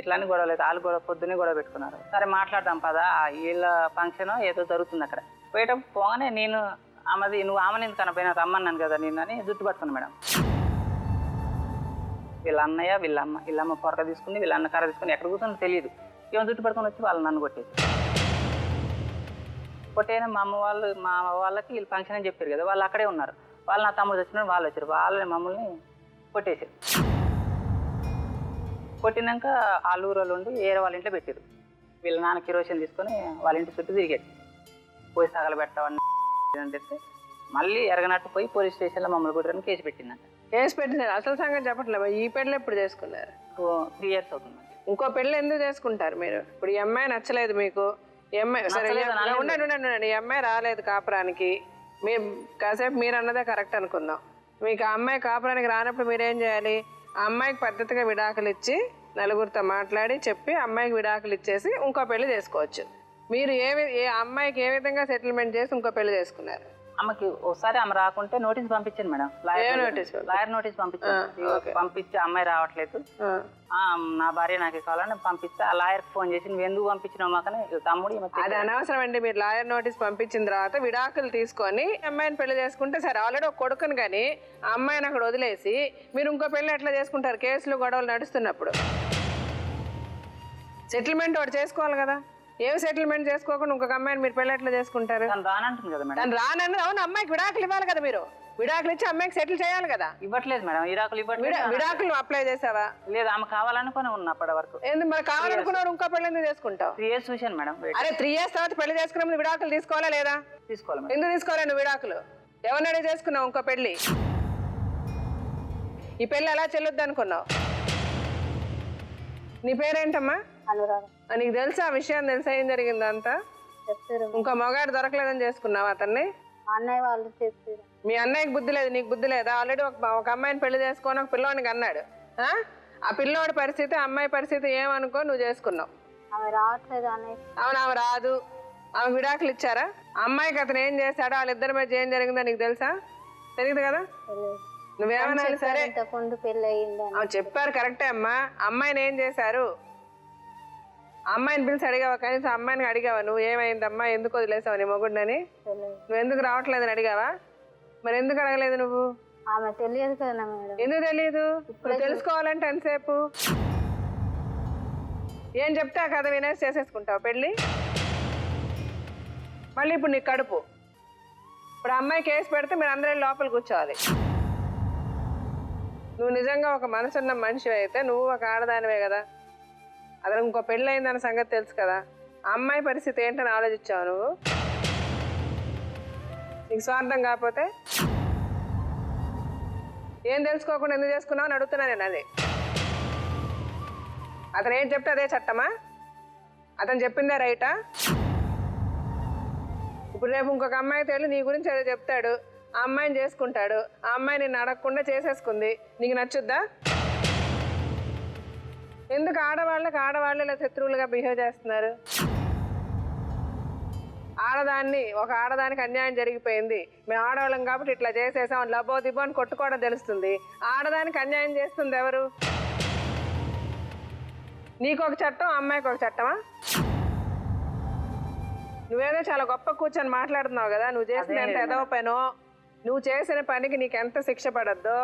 ఇట్లానే గొడవలు అయితే వాళ్ళు పొద్దున్నే గొడవ పెట్టుకున్నారు. సరే మాట్లాడదాం పదా, వీళ్ళ ఫంక్షన్ ఏదో జరుగుతుంది అక్కడ. పోయేటప్పుడు పోగానే నేను ఆమెది, నువ్వు ఆమెను ఎందుకు కనపోయినా రమ్మన్నాను కదా నేను అని జుట్టు పట్టుకున్నాను మేడం. వీళ్ళ అన్నయ్య వీళ్ళమ్మ పొరక తీసుకుని వీళ్ళ అన్న కర్ర తీసుకుని ఎక్కడ కూర్చొని తెలియదు. ఏమో జుట్టు పట్టుకొని వచ్చి వాళ్ళు నన్ను కొట్టేసి కొట్టేనా మా వాళ్ళకి వీళ్ళు ఫంక్షన్ అని చెప్పారు కదా, వాళ్ళు అక్కడే ఉన్నారు. వాళ్ళు నా తమ్ముడు వచ్చిన వాళ్ళు వచ్చారు, వాళ్ళని మమ్మల్ని కొట్టేశారు. కొట్టినాక ఆలూరు వాళ్ళు ఉండి వేరే వాళ్ళ ఇంట్లో పెట్టారు. వీళ్ళ నాన్న కిరోసిన్ తీసుకొని వాళ్ళ ఇంటి చుట్టూ తిరిగాడు. పోయి తగలబెట్టవని అని చెప్తే మళ్ళీ ఎరగనట్టు పోయి పోలీస్ స్టేషన్లో మమ్మల్ని కొట్టడానికి కేసు పెట్టిందంట. కేసు పెట్టినారు. అసలు సంగతి చెప్పట్లేదు. ఈ పెళ్ళి ఎప్పుడు చేసుకున్నారు? 3 years అవుతుంది. ఇంకో పెళ్ళి ఎందుకు చేసుకుంటారు మీరు? ఇప్పుడు ఈ అమ్మాయి నచ్చలేదు మీకు, ఈ అమ్మాయి సరే ఉండండి, ఈ అమ్మాయి రాలేదు కాపురానికి, మీరు కాసేపు మీరు అన్నదే కరెక్ట్ అనుకుందాం. మీకు ఆ అమ్మాయి కాపురానికి రానప్పుడు మీరేం చేయాలి? ఆ అమ్మాయికి పద్ధతిగా విడాకులు ఇచ్చి నలుగురితో మాట్లాడి చెప్పి అమ్మాయికి విడాకులు ఇచ్చేసి ఇంకో పెళ్లి చేసుకోవచ్చు. మీరు ఏ అమ్మాయికి ఏ విధంగా సెటిల్మెంట్ చేసి ఇంకో పెళ్లి చేసుకున్నారు? అమ్మకి ఒకసారి ఆమె రాకుంటే నోటీస్ పంపించాను మేడం, లాయర్ నోటీస్ పంపించాను. పంపిస్తే అమ్మాయి రావట్లేదు, నా భార్య నాకు కావాలని పంపిస్తే ఆ లాయర్ ఫోన్ చేసి నువ్వు ఎందుకు పంపించినావు మాకని తమ్ముడు. అది అనవసరం అండి. మీరు లాయర్ నోటీస్ పంపించిన తర్వాత విడాకులు తీసుకొని అమ్మాయిని పెళ్లి చేసుకుంటే సరే, ఆల్రెడీ ఒక కొడుకుని కానీ ఆ అమ్మాయిని అక్కడ వదిలేసి మీరు ఇంకో పెళ్లి ఎట్లా చేసుకుంటారు? కేసులు గొడవలు నడుస్తున్నప్పుడు సెటిల్మెంట్ ఒకటి చేసుకోవాలి కదా. ఏం సెటిల్మెంట్ చేసుకోకుండా ఇంకొక అమ్మాయిని మీరు పెళ్లి ఎట్లా చేసుకుంటారు? రానంటుంది కదా మేడం. తను రానన్నది అవును, అమ్మాయికి విడాకులు ఇవ్వాలి కదా. మీరు విడాకులు ఇచ్చి అమ్మాయికి సెటిల్ చేయాలి కదా. ఇవ్వట్లేదు మేడం, విడాకులు అప్లై చేసావా? లేదు, ఆమె కావాలనుకుని ఉన్నా అప్పటి వరకు. ఎందుకు మరి కావాలనుకున్నారు? ఇంకో పెళ్లి ఎందుకు చేసుకుంటావు? 3 years చూశాను మేడం. అరే 3 years తర్వాత పెళ్లి చేసుకున్నప్పుడు విడాకులు తీసుకోవాలా లేదా? తీసుకోవాలి. ఎందుకు తీసుకోవాలి నువ్వు విడాకులు? ఎవరిని అడిగి చేసుకున్నావు ఇంకో పెళ్లి? ఈ పెళ్లి ఎలా చెల్లుద్ది అనుకున్నావు? నీ పేరేంటమ్మా? అనురాధ. నీకు తెలుసా ఆ విషయం? తెలుసా ఏం జరిగింది అంతా? చెప్తారు. ఇంకో మగాడు దొరకలేదని చేసుకున్నావు అతన్ని? అన్నయ్య వాళ్ళు చెప్తారు. మీ అన్నయ్యకి బుద్ధి లేదు, నీకు బుద్ధి లేదా? ఆల్రెడీ ఒక అమ్మాయిని పెళ్లి చేసుకొని ఒక పిల్లోనికి అన్నాడు. ఆ పిల్లోడి పరిస్థితి, అమ్మాయి పరిస్థితి ఏమనుకో నువ్వు చేసుకున్నావు. ఆమె రావట్లేదు అన్నయ్య. అవును, ఆమె రాదు. ఆమె విడాకులు ఇచ్చారా? అమ్మాయికి అతను ఏం చేశాడో, వాళ్ళిద్దరి మధ్య ఏం జరిగిందో నీకు తెలుసా? తెలియదు కదా. నువ్వేమన్నా సరే ముందు పెళ్లి అయ్యింది చెప్పారు, కరెక్టే అమ్మా. అమ్మాయిని ఏం చేశారు? అమ్మాయిని పిలిచి అడిగావా? కనీసం అమ్మాయిని అడిగావా నువ్వు ఏమైందమ్మా, ఎందుకు వదిలేసావు నీ మొగుడిని? నువ్వు ఎందుకు రావట్లేదని అడిగావా? మరి ఎందుకు అడగలేదు నువ్వు? ఆమె తెలియదు కదా మేడం. ఎందుకు తెలియదు? ఇప్పుడు తెలుసుకోవాలంటే ఎంతసేపు? ఏం చెప్తే ఆ కథ వినేసి చేసేసుకుంటావు పెళ్ళి? మళ్ళీ ఇప్పుడు నీకు కడుపు. ఇప్పుడు అమ్మాయి కేసు పెడితే మీరు అందరూ లోపల కూర్చోవాలి. నువ్వు నిజంగా ఒక మనసున్న మనిషి అయితే నువ్వు ఒక ఆడదానివే కదా. అతను ఇంకో పెళ్ళి అయిందన్న సంగతి తెలుసు కదా. ఆ అమ్మాయి పరిస్థితి ఏంటని ఆలోచించావు నువ్వు? నీకు స్వార్థం కాకపోతే ఏం తెలుసుకోకుండా ఎందుకు చేసుకున్నావు అని అడుగుతున్నా నేను. అదే అతను ఏం చెప్తే అదే చట్టమా? అతను చెప్పిందే రైటా? ఇప్పుడు రేపు ఇంకొక అమ్మాయితో వెళ్ళి నీ గురించి ఏదో చెప్తాడు, ఆ అమ్మాయిని చేసుకుంటాడు. ఆ అమ్మాయి నిన్ను అడగకుండా చేసేసుకుంది, నీకు నచ్చుద్దా? ఎందుకు ఆడవాళ్ళు ఇలా శత్రువులుగా బిహేవ్ చేస్తున్నారు? ఒక ఆడదానికి అన్యాయం జరిగిపోయింది, మేము ఆడవాళ్ళం కాబట్టి ఇట్లా చేసేసాం, లబో దిబో అని కొట్టుకోవడం తెలుస్తుంది. ఆడదానికి అన్యాయం చేస్తుంది ఎవరు? నీకు ఒక చట్టం, అమ్మాయికి ఒక చట్టమా? నువ్వేదో చాలా గొప్ప కూర్చొని మాట్లాడుతున్నావు కదా. నువ్వు చేసిన ఎంత ఎదవ పనో, నువ్వు చేసిన పనికి నీకు ఎంత శిక్ష పడద్దో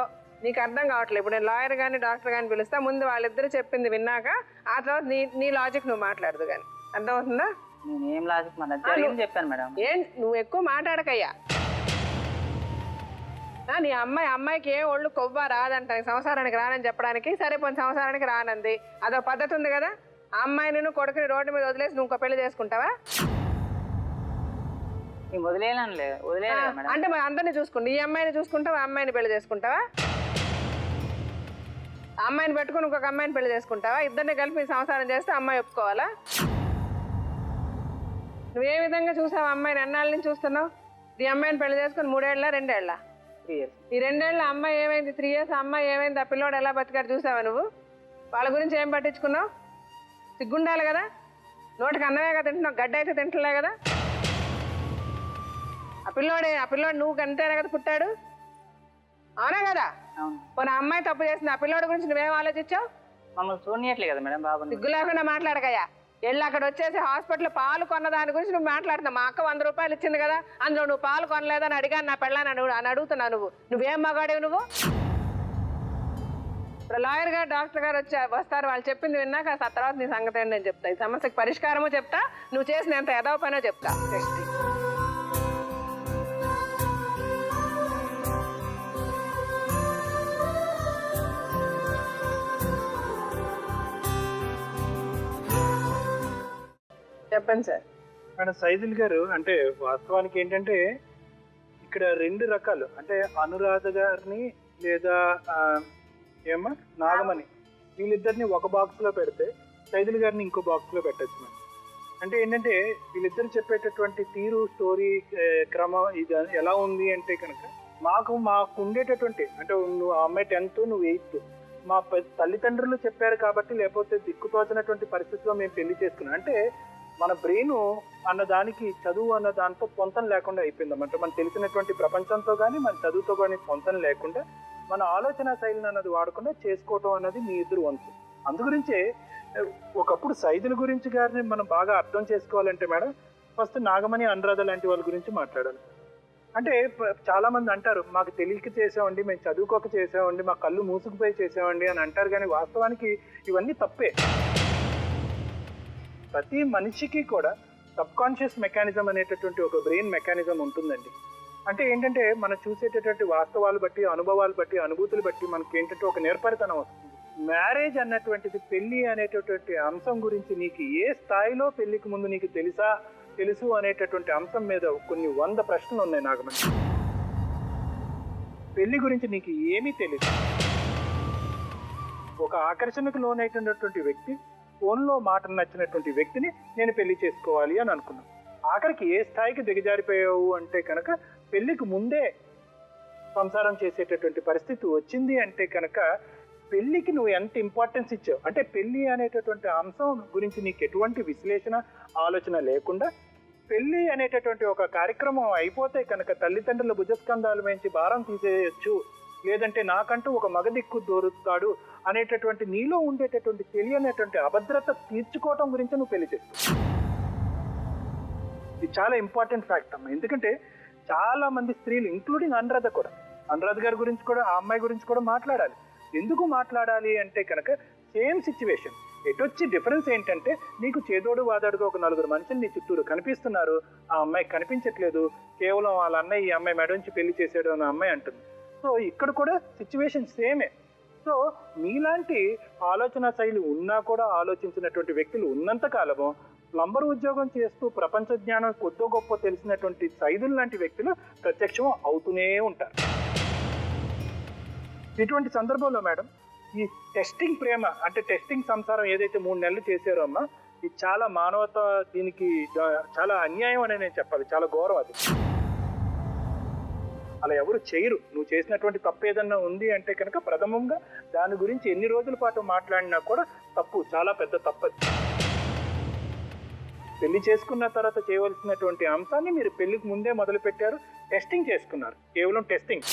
నీకు అర్థం కావట్లేదు. ఇప్పుడు నేను లాయర్ కానీ డాక్టర్ కానీ పిలుస్తా, ముందు వాళ్ళిద్దరు చెప్పింది విన్నాక ఆ తర్వాత నీ లాజిక్ నువ్వు మాట్లాడదు కానీ. అర్థమవుతుందా? నేనేం లాజిక్ చెప్పాను మేడం. నువ్వు ఎక్కువ మాట్లాడకయ్యా. నీ అమ్మాయికి ఏ ఒళ్ళు కొవ్వ రాదంట, సంసారానికి రానని చెప్పడానికి. సరే పోనీ సంసారానికి రానంది, అదో పద్ధతి ఉంది కదా. ఆ అమ్మాయిని కొడుకుని రోడ్డు మీద వదిలేసి నువ్వు ఇంకో పెళ్లి చేసుకుంటావా? అంటే మరి అందరినీ చూసుకుంటా, ఈ అమ్మాయిని చూసుకుంటావా, ఆ అమ్మాయిని పెళ్లి చేసుకుంటావా? ఆ అమ్మాయిని పెట్టుకుని ఇంకొక అమ్మాయిని పెళ్లి చేసుకుంటావా? ఇద్దరిని కలిపి సంసారం చేస్తే అమ్మాయి ఒప్పుకోవాలా? నువ్వే విధంగా చూసావు అమ్మాయిని? ఎన్నాళ్ళ నుంచి చూస్తున్నావు? ఈ అమ్మాయిని పెళ్లి చేసుకుని 3 ఏళ్ళ 2 ఏళ్ళ? ఈ 2 ఏళ్ళ అమ్మాయి ఏమైంది? 3 years అమ్మాయి ఏమైంది? ఆ పిల్లోడు ఎలా బతికాడు చూసావా నువ్వు? వాళ్ళ గురించి ఏం పట్టించుకున్నావు? సిగ్గుండాలి కదా. నోటికి అన్నమే కదా తింటున్నావు, గడ్డ అయితే తింటలే కదా. ఆ పిల్లోడు నువ్వు అంతేనే కదా పుట్టాడు, అవునా కదా? పోనీ అమ్మాయి తప్పు చేసింది, ఆ పిల్లోడి గురించి నువ్వేం ఆలోచించావు? మమ్మల్ని చూడనియట్లే కదా మేడం బాబు. సిగ్గు లేకుండా మాట్లాడకయ్యా. వెళ్ళి అక్కడ వచ్చేసి హాస్పిటల్ పాలు కొన్న దాని గురించి నువ్వు మాట్లాడుతున్నావు. మా అక్క 100 రూపాయలు ఇచ్చింది కదా, అందులో నువ్వు పాలు కొనలేదని అడిగాను నా పెళ్ళాన్ని అని అడుగుతున్నావు. నువ్వేం మగాడివి నువ్వు? ఇప్పుడు లాయర్ గారు డాక్టర్ గారు వస్తారు, వాళ్ళు చెప్పింది విన్నాక ఆ తర్వాత నీ సంగతి ఏంటి నేను చెప్తా. ఈ సమస్యకి పరిష్కారము చెప్తా, నువ్వు చేసిన ఎంత ఎదవ పనో చెప్తా. టెస్టింగ్ చెప్పండి సార్. మేడం సైదుల్ గారు, అంటే వాస్తవానికి ఏంటంటే ఇక్కడ 2 రకాలు, అంటే అనురాధ గారిని లేదా ఏమ్మా నాగమణి, వీళ్ళిద్దరిని ఒక బాక్స్లో పెడితే సైదుల్ గారిని ఇంకో బాక్స్లో పెట్టచ్చు మేడం. అంటే ఏంటంటే వీళ్ళిద్దరు చెప్పేటటువంటి తీరు, స్టోరీ క్రమం ఇది ఎలా ఉంది అంటే కనుక మాకు ఉండేటటువంటి, అంటే నువ్వు ఆ అమ్మాయి 10th, నువ్వు 8th, మా తల్లిదండ్రులు చెప్పారు కాబట్టి, లేకపోతే దిక్కుతోచినటువంటి పరిస్థితిలో మేము పెళ్లి చేసుకున్నాం. అంటే మన బ్రెయిన్ అన్న దానికి చదువు అన్న దాంతో పొంతం లేకుండా అయిపోయిందన్నమాట. మనకు తెలిసినటువంటి ప్రపంచంతో కానీ మన చదువుతో కానీ పొంతం లేకుండా మన ఆలోచన శైలిని అన్నది వాడకుండా చేసుకోవటం అన్నది మీ ఇద్దరు వంతు. అందుగురించే ఒకప్పుడు సైదుల గురించి గారిని మనం బాగా అర్థం చేసుకోవాలంటే మేడం, ఫస్ట్ నాగమణి, అనురాధ లాంటి వాళ్ళ గురించి మాట్లాడాలి. అంటే చాలా మంది అంటారు మాకు తెలియక చేసామండి, మేము చదువుకోక చేసామండి, మా కళ్ళు మూసుకుపోయి చేసామండి అని అంటారు. కానీ వాస్తవానికి ఇవన్నీ తప్పే. ప్రతి మనిషికి కూడా సబ్ కాన్షియస్ మెకానిజం అనేటటువంటి ఒక బ్రెయిన్ మెకానిజం ఉంటుందండి. అంటే ఏంటంటే మనం చూసేటటువంటి వాస్తవాలు బట్టి, అనుభవాలు బట్టి, అనుభూతులు బట్టి మనకి ఏంటంటే ఒక నేర్పరితనం వస్తుంది. మ్యారేజ్ అన్నటువంటిది, పెళ్లి అనేటటువంటి అంశం గురించి నీకు ఏ స్థాయిలో పెళ్లికి ముందు నీకు తెలుసు అనేటటువంటి అంశం మీద కొన్ని 100 ప్రశ్నలు ఉన్నాయి నాగమణి. పెళ్లి గురించి నీకు ఏమీ తెలియదు. ఒక ఆకర్షణకు లోనైనటువంటి వ్యక్తి, ఫోన్లో మాట నచ్చినటువంటి వ్యక్తిని నేను పెళ్లి చేసుకోవాలి అని అనుకున్నాను. ఆఖరికి ఏ స్థాయికి దిగజారిపోయావు అంటే కనుక పెళ్లికి ముందే సంసారం చేసేటటువంటి పరిస్థితి వచ్చింది. అంటే కనుక పెళ్లికి నువ్వు ఎంత ఇంపార్టెన్స్ ఇచ్చావు, అంటే పెళ్లి అనేటటువంటి అంశం గురించి నీకు ఎటువంటి విశ్లేషణ, ఆలోచన లేకుండా పెళ్లి అనేటటువంటి ఒక కార్యక్రమం అయిపోతే కనుక తల్లిదండ్రుల భుజస్కంధాల నుంచి భారం తీసేయచ్చు, లేదంటే నాకంటూ ఒక మగ దిక్కు దొరుకుతాడు అనేటటువంటి నీలో ఉండేటటువంటి తెలియనటువంటి అభద్రత తీర్చుకోవటం గురించి నువ్వు పెళ్లి చేస్తావు. ఇది చాలా ఇంపార్టెంట్ ఫ్యాక్ట్ అమ్మా. ఎందుకంటే చాలా మంది స్త్రీలు, ఇంక్లూడింగ్ అనురాధ కూడా, అనురాధ గారి గురించి కూడా, ఆ అమ్మాయి గురించి కూడా మాట్లాడాలి. ఎందుకు మాట్లాడాలి అంటే కనుక సేమ్ సిచ్యువేషన్. ఎటొచ్చి డిఫరెన్స్ ఏంటంటే నీకు చేదోడు వాదాడుగా ఒక 4 మనుషులు నీ చుట్టూరు కనిపిస్తున్నారు, ఆ అమ్మాయి కనిపించట్లేదు, కేవలం వాళ్ళ అన్నయ్య ఈ అమ్మాయి మెడ నుంచి పెళ్లి చేసాడు అని అమ్మాయి అంటుంది. సో ఇక్కడ కూడా సిచ్యువేషన్ సేమే. సో మీలాంటి ఆలోచన శైలి ఉన్నా కూడా ఆలోచించినటువంటి వ్యక్తులు ఉన్నంత కాలము ప్లంబర్ ఉద్యోగం చేస్తూ ప్రపంచ జ్ఞానం కొద్దో గొప్ప తెలిసినటువంటి సైదులు లాంటి వ్యక్తులు ప్రత్యక్షం అవుతూనే ఉంటారు. ఇటువంటి సందర్భంలో మేడం ఈ టెస్టింగ్ ప్రేమ, అంటే టెస్టింగ్ సంసారం ఏదైతే 3 నెలలు చేశారో అమ్మా, ఇది చాలా మానవత, దీనికి చాలా అన్యాయం అని నేను చెప్పాలి, చాలా ఘోరం అది. అలా ఎవరు చేయరు. నువ్వు చేసినటువంటి తప్పు ఏదన్నా ఉంది అంటే కనుక ప్రథమంగా దాని గురించి ఎన్ని రోజుల పాటు మాట్లాడినా కూడా తప్పు, చాలా పెద్ద తప్పది. పెళ్లి చేసుకున్న తర్వాత చేయవలసినటువంటి అంశాన్ని మీరు పెళ్లికి ముందే మొదలు పెట్టారు, టెస్టింగ్ చేసుకున్నారు, కేవలం టెస్టింగ్.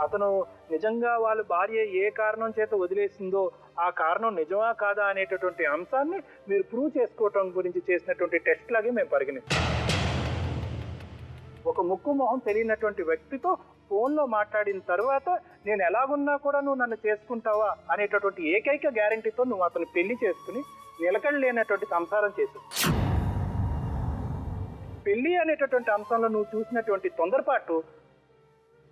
అతను నిజంగా వాళ్ళ భార్య ఏ కారణం చేత వదిలేసిందో ఆ కారణం నిజమా కాదా అనేటటువంటి అంశాన్ని మీరు ప్రూవ్ చేసుకోవటం గురించి చేసినటువంటి టెస్ట్ లాగే మేము పరిగణిస్తాం. ఒక ముక్కు మొహం తెలియనటువంటి వ్యక్తితో ఫోన్లో మాట్లాడిన తర్వాత నేను ఎలాగున్నా కూడా నువ్వు నన్ను చేసుకుంటావా అనేటటువంటి ఏకైక గ్యారంటీతో నువ్వు అతను పెళ్లి చేసుకుని నిలకడలేనటువంటి సంసారం చేసావు. పెళ్లి అనేటటువంటి అంశంలో నువ్వు చూసినటువంటి తొందరపాటు,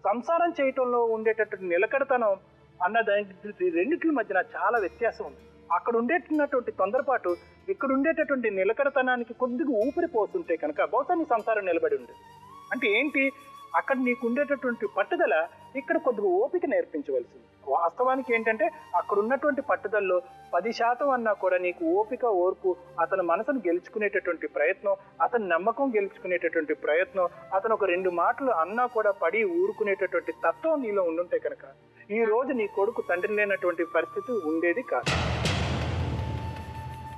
సంసారం చేయటంలో ఉండేటటువంటి నిలకడతనం అన్న దానికి రెండింటి మధ్యన చాలా వ్యత్యాసం ఉంది. అక్కడ ఉండేటటువంటి తొందరపాటు, ఇక్కడ ఉండేటటువంటి నిలకడతనానికి కొద్దిగా ఊపిరి పోతుంటే కనుక బహుశా నీ సంసారం నిలబడి ఉండేది. అంటే ఏంటి, అక్కడ నీకు ఉండేటటువంటి పట్టుదల ఇక్కడ కొద్దిగా ఓపిక నేర్పించవలసింది. వాస్తవానికి ఏంటంటే అక్కడ ఉన్నటువంటి పట్టుదలలో 10% అన్నా కూడా నీకు ఓపిక, ఓర్పు, అతని మనసును గెలుచుకునేటటువంటి ప్రయత్నం, అతని నమ్మకం గెలుచుకునేటటువంటి ప్రయత్నం, అతను ఒక 2 మాటలు అన్నా కూడా పడి ఊరుకునేటటువంటి తత్వం నీలో ఉండుంటే కనుక ఈ రోజు నీ కొడుకు తండ్రి లేనటువంటి పరిస్థితి ఉండేది కాదు.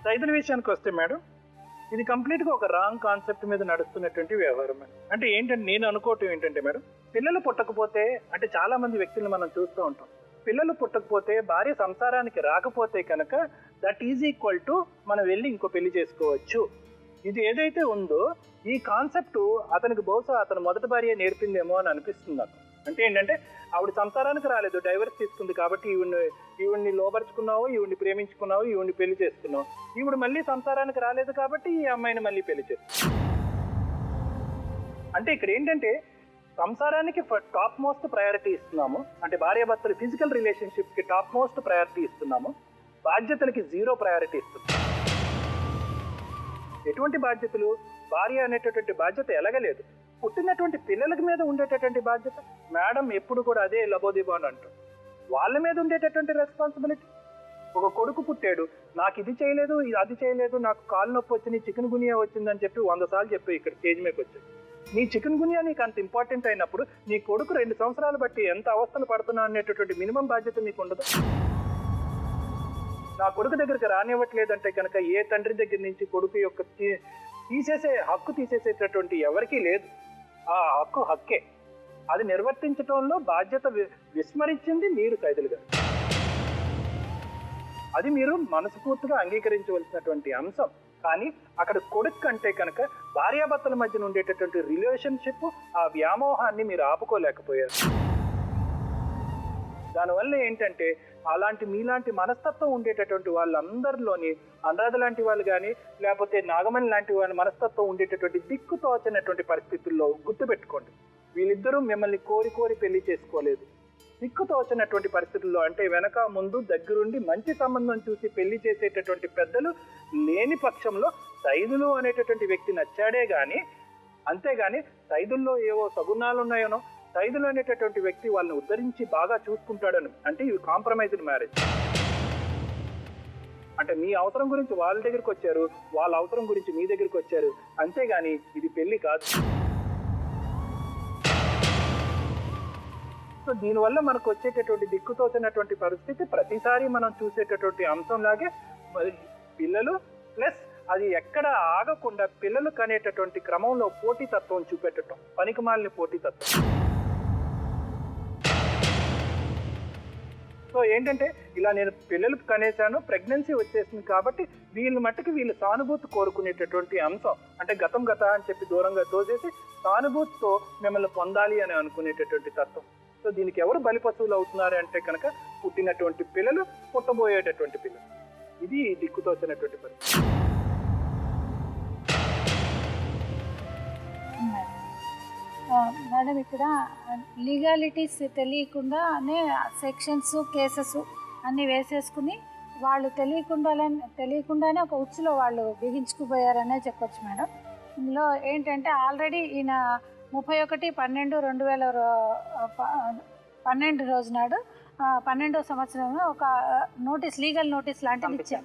సైదుల విషయానికి వస్తే మేడం, ఇది కంప్లీట్గా ఒక రాంగ్ కాన్సెప్ట్ మీద నడుస్తున్నటువంటి వ్యవహారం మేడం. అంటే ఏంటంటే నేను అనుకోవటం ఏంటంటే మేడం, పిల్లలు పుట్టకపోతే, అంటే చాలా మంది వ్యక్తులను మనం చూస్తూ ఉంటాం, పిల్లలు పుట్టకపోతే, భార్య సంసారానికి రాకపోతే కనుక దట్ ఈజ్ ఈక్వల్ టు మనం వెళ్ళి ఇంకో పెళ్లి చేసుకోవచ్చు. ఇది ఏదైతే ఉందో ఈ కాన్సెప్ట్ అతనికి బహుశా అతను మొదటి భార్య నేర్పిందేమో అని అనిపిస్తుంది నాకు. అంటే ఏంటంటే ఆవిడ సంసారానికి రాలేదు, డైవర్స్ తీసుకుంది కాబట్టి ఈవిడ్ని లోపరుచుకున్నావు, ఈవిడ్ని ప్రేమించుకున్నావు, ఈవిడ్ని పెళ్లి చేసుకున్నావు. ఈవిడ మళ్ళీ సంసారానికి రాలేదు కాబట్టి ఈ అమ్మాయిని మళ్ళీ పెళ్లి చేసుకున్నావు. అంటే ఇక్కడ ఏంటంటే సంసారానికి టాప్ మోస్ట్ ప్రయారిటీ ఇస్తున్నాము, అంటే భార్యాభర్తల ఫిజికల్ రిలేషన్షిప్కి టాప్ మోస్ట్ ప్రయారిటీ ఇస్తున్నాము, బాధ్యతలకి 0 ప్రయారిటీ ఇస్తున్నాము. ఎటువంటి బాధ్యతలు? భార్య అనేటటువంటి బాధ్యత ఎలాగలేదు, పుట్టినటువంటి పిల్లల మీద ఉండేటటువంటి బాధ్యత. మేడం ఎప్పుడు కూడా అదే లబోదిబో అని అంటాం, వాళ్ళ మీద ఉండేటటువంటి రెస్పాన్సిబిలిటీ. ఒక కొడుకు పుట్టాడు, నాకు ఇది చేయలేదు, అది చేయలేదు, నాకు కాలు నొప్పి వచ్చింది, చికెన్ గునియా వచ్చిందని చెప్పి 100 సార్లు చెప్పి ఇక్కడ స్టేజ్ మీదకి వచ్చాడు. నీ చికెన్ గునియా నీకు అంత ఇంపార్టెంట్ అయినప్పుడు నీ కొడుకు 2 సంవత్సరాలు బట్టి ఎంత అవస్థలు పడుతున్నా అనేటటువంటి మినిమం బాధ్యత మీకు ఉండదు. నా కొడుకు దగ్గరికి రానివ్వట్లేదంటే కనుక ఏ తండ్రి దగ్గర నుంచి కొడుకు యొక్క హక్కు తీసేసేటటువంటి ఎవరికీ లేదు. ఆ హక్కు హక్కే, అది నిర్వర్తించడంలో బాధ్యత విస్మరించింది మీరు సైదులు గారు. అది మీరు మనస్ఫూర్తిగా అంగీకరించవలసినటువంటి అంశం. కానీ అక్కడ కొడుకు అంటే కనుక భార్యాభర్తల మధ్యన ఉండేటటువంటి రిలేషన్షిప్, ఆ వ్యామోహాన్ని మీరు ఆపుకోలేకపోయారు. దానివల్ల ఏంటంటే అలాంటి మీలాంటి మనస్తత్వం ఉండేటటువంటి వాళ్ళందరిలోని అనురాధ లాంటి వాళ్ళు కానీ లేకపోతే నాగమణి లాంటి వాళ్ళ మనస్తత్వం ఉండేటటువంటి దిక్కుతోచనటువంటి పరిస్థితుల్లో గుర్తుపెట్టుకోండి, వీళ్ళిద్దరూ మిమ్మల్ని కోరి పెళ్లి చేసుకోలేదు. దిక్కుతోచనటువంటి పరిస్థితుల్లో అంటే వెనక ముందు దగ్గరుండి మంచి సంబంధం చూసి పెళ్లి చేసేటటువంటి పెద్దలు లేని పక్షంలో సైదులు అనేటటువంటి వ్యక్తి నచ్చాడే కానీ, అంతేగాని సైదుల్లో ఏవో సగుణాలు ఉన్నాయనో, సైదులు అనేటటువంటి వ్యక్తి వాళ్ళని ఉద్ధరించి బాగా చూసుకుంటాడని అంటే ఇవి కాంప్రమైజ్డ్ మ్యారేజ్. అంటే మీ అవసరం గురించి వాళ్ళ దగ్గరికి వచ్చారు, వాళ్ళ అవసరం గురించి మీ దగ్గరికి వచ్చారు, అంతేగాని ఇది పెళ్లి కాదు. సో దీనివల్ల మనకు వచ్చేటటువంటి దిక్కుతోచినటువంటి పరిస్థితి ప్రతిసారి మనం చూసేటటువంటి అంశంలాగే పిల్లలు ప్లస్ అది ఎక్కడ ఆగకుండా పిల్లలు కనేటటువంటి క్రమంలో పోటీతత్వం చూపెట్టడం, పనికిమాలిన పోటీతత్వం. సో ఏంటంటే ఇలా నేను పిల్లలు కనేశాను, ప్రెగ్నెన్సీ వచ్చేసింది కాబట్టి వీళ్ళ మట్టుకు వీళ్ళు సానుభూతి కోరుకునేటటువంటి అంశం. అంటే గతం అని చెప్పి దూరంగా తోసేసి సానుభూతితో మిమ్మల్ని పొందాలి అని అనుకునేటటువంటి తత్వం. సో దీనికి ఎవరు బలిపశువులు అవుతున్నారు అంటే కనుక పుట్టినటువంటి పిల్లలు, పుట్టబోయేటటువంటి పిల్లలు. ఇది దిక్కుతోచినటువంటి పరిస్థితి. మేడం ఇక్కడ లీగాలిటీస్ తెలియకుండానే సెక్షన్స్ కేసెస్ అన్నీ వేసేసుకుని వాళ్ళు తెలియకుండానే ఒక ఉచ్చులో వాళ్ళు బిగించుకుపోయారనే చెప్పొచ్చు మేడం. ఇందులో ఏంటంటే ఆల్రెడీ ఈయన 31/12/2012 రోజు నాడు 12వ సంవత్సరంలో ఒక లీగల్ నోటీస్ లాంటిది ఇచ్చాం.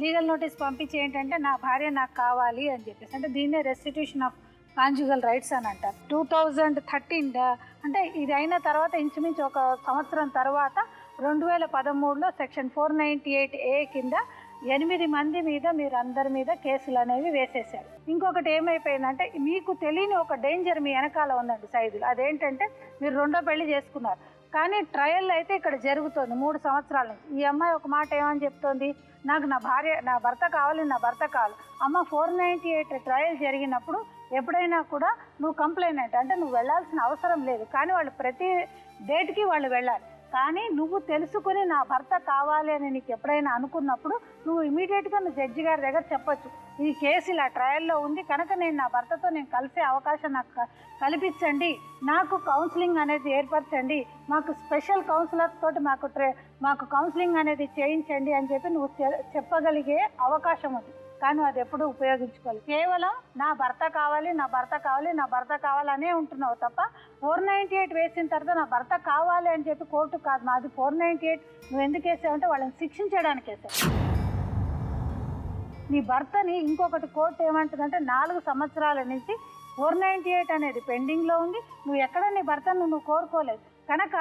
లీగల్ నోటీస్ పంపించి ఏంటంటే నా భార్య నాకు కావాలి అని చెప్పేసి, అంటే దీన్నే రెస్టిట్యూషన్ ఆఫ్ కాంజుగల్ రైట్స్ అని అంటారు. 2013 అంటే ఇది అయిన తర్వాత ఇంచుమించు ఒక సంవత్సరం తర్వాత 2013లో సెక్షన్ 498A కింద 8 మంది మీద మీరు అందరి మీద కేసులు అనేవి వేసేసారు. ఇంకొకటి ఏమైపోయిందంటే మీకు తెలియని ఒక డేంజర్ మీ వెనకాల ఉందండి సైదులు. అదేంటంటే మీరు 2వ పెళ్లి చేసుకున్నారు, కానీ ట్రయల్ అయితే ఇక్కడ జరుగుతుంది 3 సంవత్సరాల నుంచి. ఈ అమ్మాయి ఒక మాట ఏమని చెప్తోంది, నాకు నా భర్త కావాలి. అమ్మ 498 ట్రయల్ జరిగినప్పుడు ఎప్పుడైనా కూడా నువ్వు కంప్లైంట్ అంటే నువ్వు వెళ్ళాల్సిన అవసరం లేదు, కానీ వాళ్ళు ప్రతి డేట్కి వాళ్ళు వెళ్ళాలి. కానీ నువ్వు తెలుసుకుని నా భర్త కావాలి అని నీకు ఎప్పుడైనా అనుకున్నప్పుడు నువ్వు ఇమీడియట్గా నువ్వు జడ్జి గారి దగ్గర చెప్పొచ్చు, ఈ కేసు ఇలా ట్రయల్లో ఉంది కనుక నేను నా భర్తతో కలిసే అవకాశం నాకు కల్పించండి, నాకు కౌన్సిలింగ్ అనేది ఏర్పరచండి, మాకు స్పెషల్ కౌన్సిలర్స్ తోటి మాకు కౌన్సిలింగ్ అనేది చేయించండి అని చెప్పి నువ్వు చెప్పగలిగే అవకాశం ఉంది. కానీ అది ఎప్పుడు ఉపయోగించుకోవాలి. కేవలం నా భర్త కావాలి అనే ఉంటున్నావు తప్ప 498 వేసిన తర్వాత నా భర్త కావాలి అని చెప్పి కోర్టు కాదు. నాది 498 నువ్వు ఎందుకు వేసావంటే వాళ్ళని శిక్షించడానికి వేసావు. నీ భర్తని ఇంకొకటి కోర్టు ఏమంటుందంటే 4 సంవత్సరాల నుంచి 498 అనేది పెండింగ్లో ఉంది, నువ్వు ఎక్కడ నీ భర్తను నువ్వు కోరుకోలేదు కనుక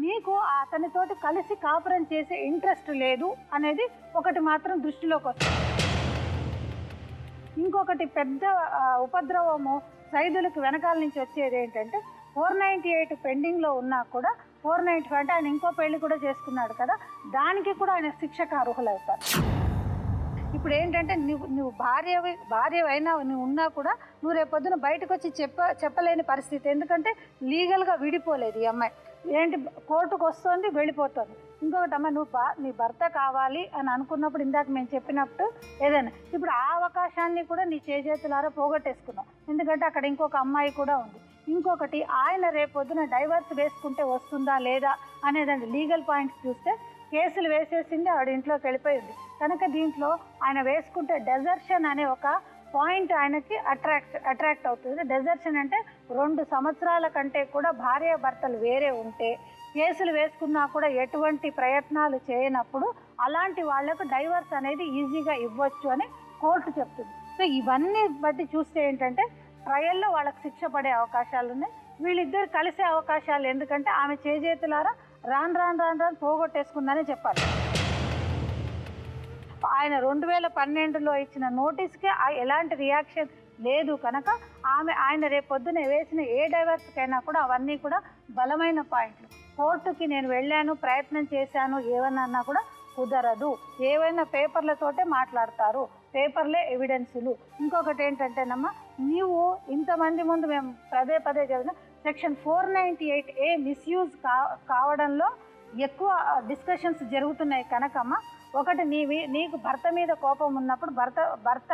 నీకు అతనితోటి కలిసి కాపురం చేసే ఇంట్రెస్ట్ లేదు అనేది ఒకటి మాత్రం దృష్టిలోకి వస్తుంది. ఇంకొకటి పెద్ద ఉపద్రవము సైదులకు వెనకాల నుంచి వచ్చేది ఏంటంటే 498 పెండింగ్లో ఉన్నా కూడా 495 అంటే ఆయన ఇంకో పెళ్లి కూడా చేసుకున్నాడు కదా, దానికి కూడా ఆయన శిక్షకు అర్హులవుతారు. ఇప్పుడు ఏంటంటే నువ్వు భార్యవైనా నువ్వు ఉన్నా కూడా నువ్వు రేపొద్దున బయటకు వచ్చి చెప్పలేని పరిస్థితి. ఎందుకంటే లీగల్గా విడిపోలేదు ఈ అమ్మాయి. ఏంటి కోర్టుకు వస్తుంది వెళ్ళిపోతుంది. ఇంకొకటి అమ్మ నీ భర్త కావాలి అని అనుకున్నప్పుడు ఇందాక మేము చెప్పినప్పుడు ఏదైనా ఇప్పుడు ఆ అవకాశాన్ని కూడా నీ చేతులారా పోగొట్టేసుకున్నావు. ఎందుకంటే అక్కడ ఇంకొక అమ్మాయి కూడా ఉంది. ఇంకొకటి ఆయన రేపొద్దున డైవర్స్ వేసుకుంటే వస్తుందా లేదా అనేదండి లీగల్ పాయింట్స్ చూస్తే కేసులు వేసేసింది, ఆవిడ ఇంట్లోకి వెళ్ళిపోయింది. కనుక దీంట్లో ఆయన వేసుకుంటే డెజర్షన్ అనే ఒక పాయింట్ ఆయనకి అట్రాక్ట్ అవుతుంది. డెజర్షన్ అంటే 2 సంవత్సరాల కంటే కూడా భార్య భర్తలు వేరే ఉంటే కేసులు వేసుకున్నా కూడా ఎటువంటి ప్రయత్నాలు చేయనప్పుడు అలాంటి వాళ్లకు డైవర్స్ అనేది ఈజీగా ఇవ్వచ్చు అని కోర్టు చెప్తుంది. సో ఇవన్నీ బట్టి చూస్తే ఏంటంటే ట్రయల్లో వాళ్ళకి శిక్ష పడే అవకాశాలు ఉన్నాయి. వీళ్ళిద్దరు కలిసే అవకాశాలు, ఎందుకంటే ఆమె చేతులారా రాను పోగొట్టేసుకుందని చెప్పాలి. ఆయన 2012లో ఇచ్చిన నోటీస్కి ఎలాంటి రియాక్షన్ లేదు కనుక ఆయన రేపొద్దున వేసిన ఏ డైవర్స్కైనా కూడా అవన్నీ కూడా బలమైన పాయింట్లు. కోర్టుకి నేను వెళ్ళాను, ప్రయత్నం చేశాను ఏమన్నా కూడా కుదరదు. ఏవైనా పేపర్లతోటే మాట్లాడతారు, పేపర్లే ఎవిడెన్సులు. ఇంకొకటి ఏంటంటేనమ్మా, నీవు ఇంతమంది ముందు మేము పదే చదివిన సెక్షన్ 498A మిస్యూజ్ కావడంలో ఎక్కువ డిస్కషన్స్ జరుగుతున్నాయి కనుకమ్మ, ఒకటి నీకు భర్త మీద కోపం ఉన్నప్పుడు భర్త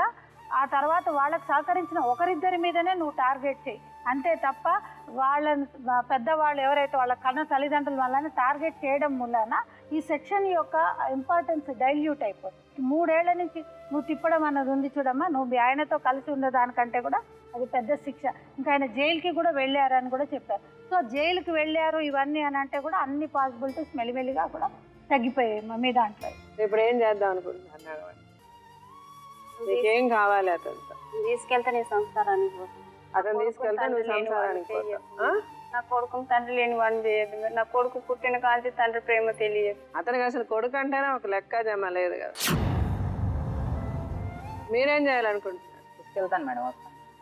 ఆ తర్వాత వాళ్ళకు సహకరించిన ఒకరిద్దరి మీదనే నువ్వు టార్గెట్ చేయి, అంతే తప్ప వాళ్ళని పెద్దవాళ్ళు ఎవరైతే వాళ్ళ కన్న తల్లిదండ్రుల వల్ల టార్గెట్ చేయడం వలన ఈ సెక్షన్ యొక్క ఇంపార్టెన్స్ డైల్యూట్ అయిపోతుంది. 3 ఏళ్ల నుంచి నువ్వు తిప్పడం అన్నది ఉంది చూడమ్మా, నువ్వు ఆయనతో కలిసి ఉన్నదానికంటే కూడా అది పెద్ద శిక్ష. ఇంకా ఆయన జైలుకి కూడా వెళ్ళారని కూడా చెప్పారు. సో జైలుకి వెళ్ళారు ఇవన్నీ అని అంటే కూడా అన్ని పాసిబిలిటీస్ మెల్లిమెల్లిగా కూడా తగ్గిపోయాయి మీ దాంట్లో. ఇప్పుడు ఏం చేద్దాం అనుకుంటున్నాను? నీకేం కావాలి? అతనితో తీసుకెళ్తే నీ సంసారానికి అతను తీసుకెళ్తే నువ్వు సంసారానికి నా కొడుకుని తండ్రి లేని వాడిని చేయదు. నా కొడుకు పుట్టిన కాంచి తండ్రి ప్రేమ తెలియదు. అతనికి అసలు కొడుకు అంటేనే ఒక లెక్క జమ లేదు కదా. మీరేం చేయాలనుకుంటున్నారు? తీసుకెళ్తాను మేడం.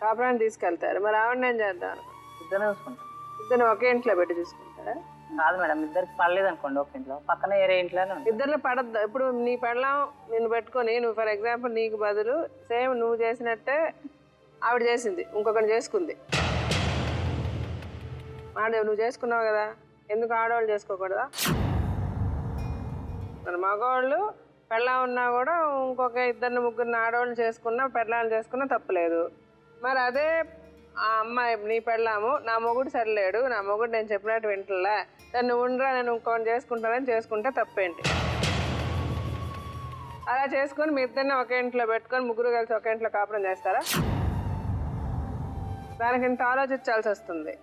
కాపురాన్ని తీసుకెళ్తారు, మరి ఆవిడని ఏం చేద్దాం అనుకుంటున్నారు? ఇద్దరు చూసుకుంటాను. ఇద్దరు ఒకే ఇంట్లో పెట్టి చూసుకుంటారా? కాదు మేడం, ఇద్దరికి పడలేదు అనుకోండి ఒక ఇంట్లో, పక్కన వేరే ఇంట్లోనే. ఇద్దరిలో పడద్దు. ఇప్పుడు నీ పెళ్ళం నిన్ను పెట్టుకొని నువ్వు ఫర్ ఎగ్జాంపుల్ నీకు బదులు సేమ్ నువ్వు చేసినట్టే ఆవిడ చేసింది, ఇంకొకరిని చేసుకుంది. నువ్వు చేసుకున్నావు కదా, ఎందుకు ఆడవాళ్ళు చేసుకోకూడదా? మన మగవాళ్ళు పెళ్ళం ఉన్నా కూడా ఇంకొక 2-3 ఆడవాళ్ళు చేసుకున్నా పెళ్ళాలను చేసుకున్నా తప్పులేదు. మరి అదే ఆ అమ్మాయి నీ పెళ్ళాము, నా మొగుడు సరిలేడు, నా మొగుడు నేను చెప్పినట్టు వింటలే, దాన్ని ఉండరా నేను ఇంకొకటి చేసుకుంటానని చేసుకుంటే తప్పేంటి? అలా చేసుకొని మీ ఇద్దరిని ఒకే ఇంట్లో పెట్టుకొని ముగ్గురు కలిసి ఒకే ఇంట్లో కాపురం చేస్తారా? దానికి ఇంత ఆలోచించాల్సి వస్తుంది.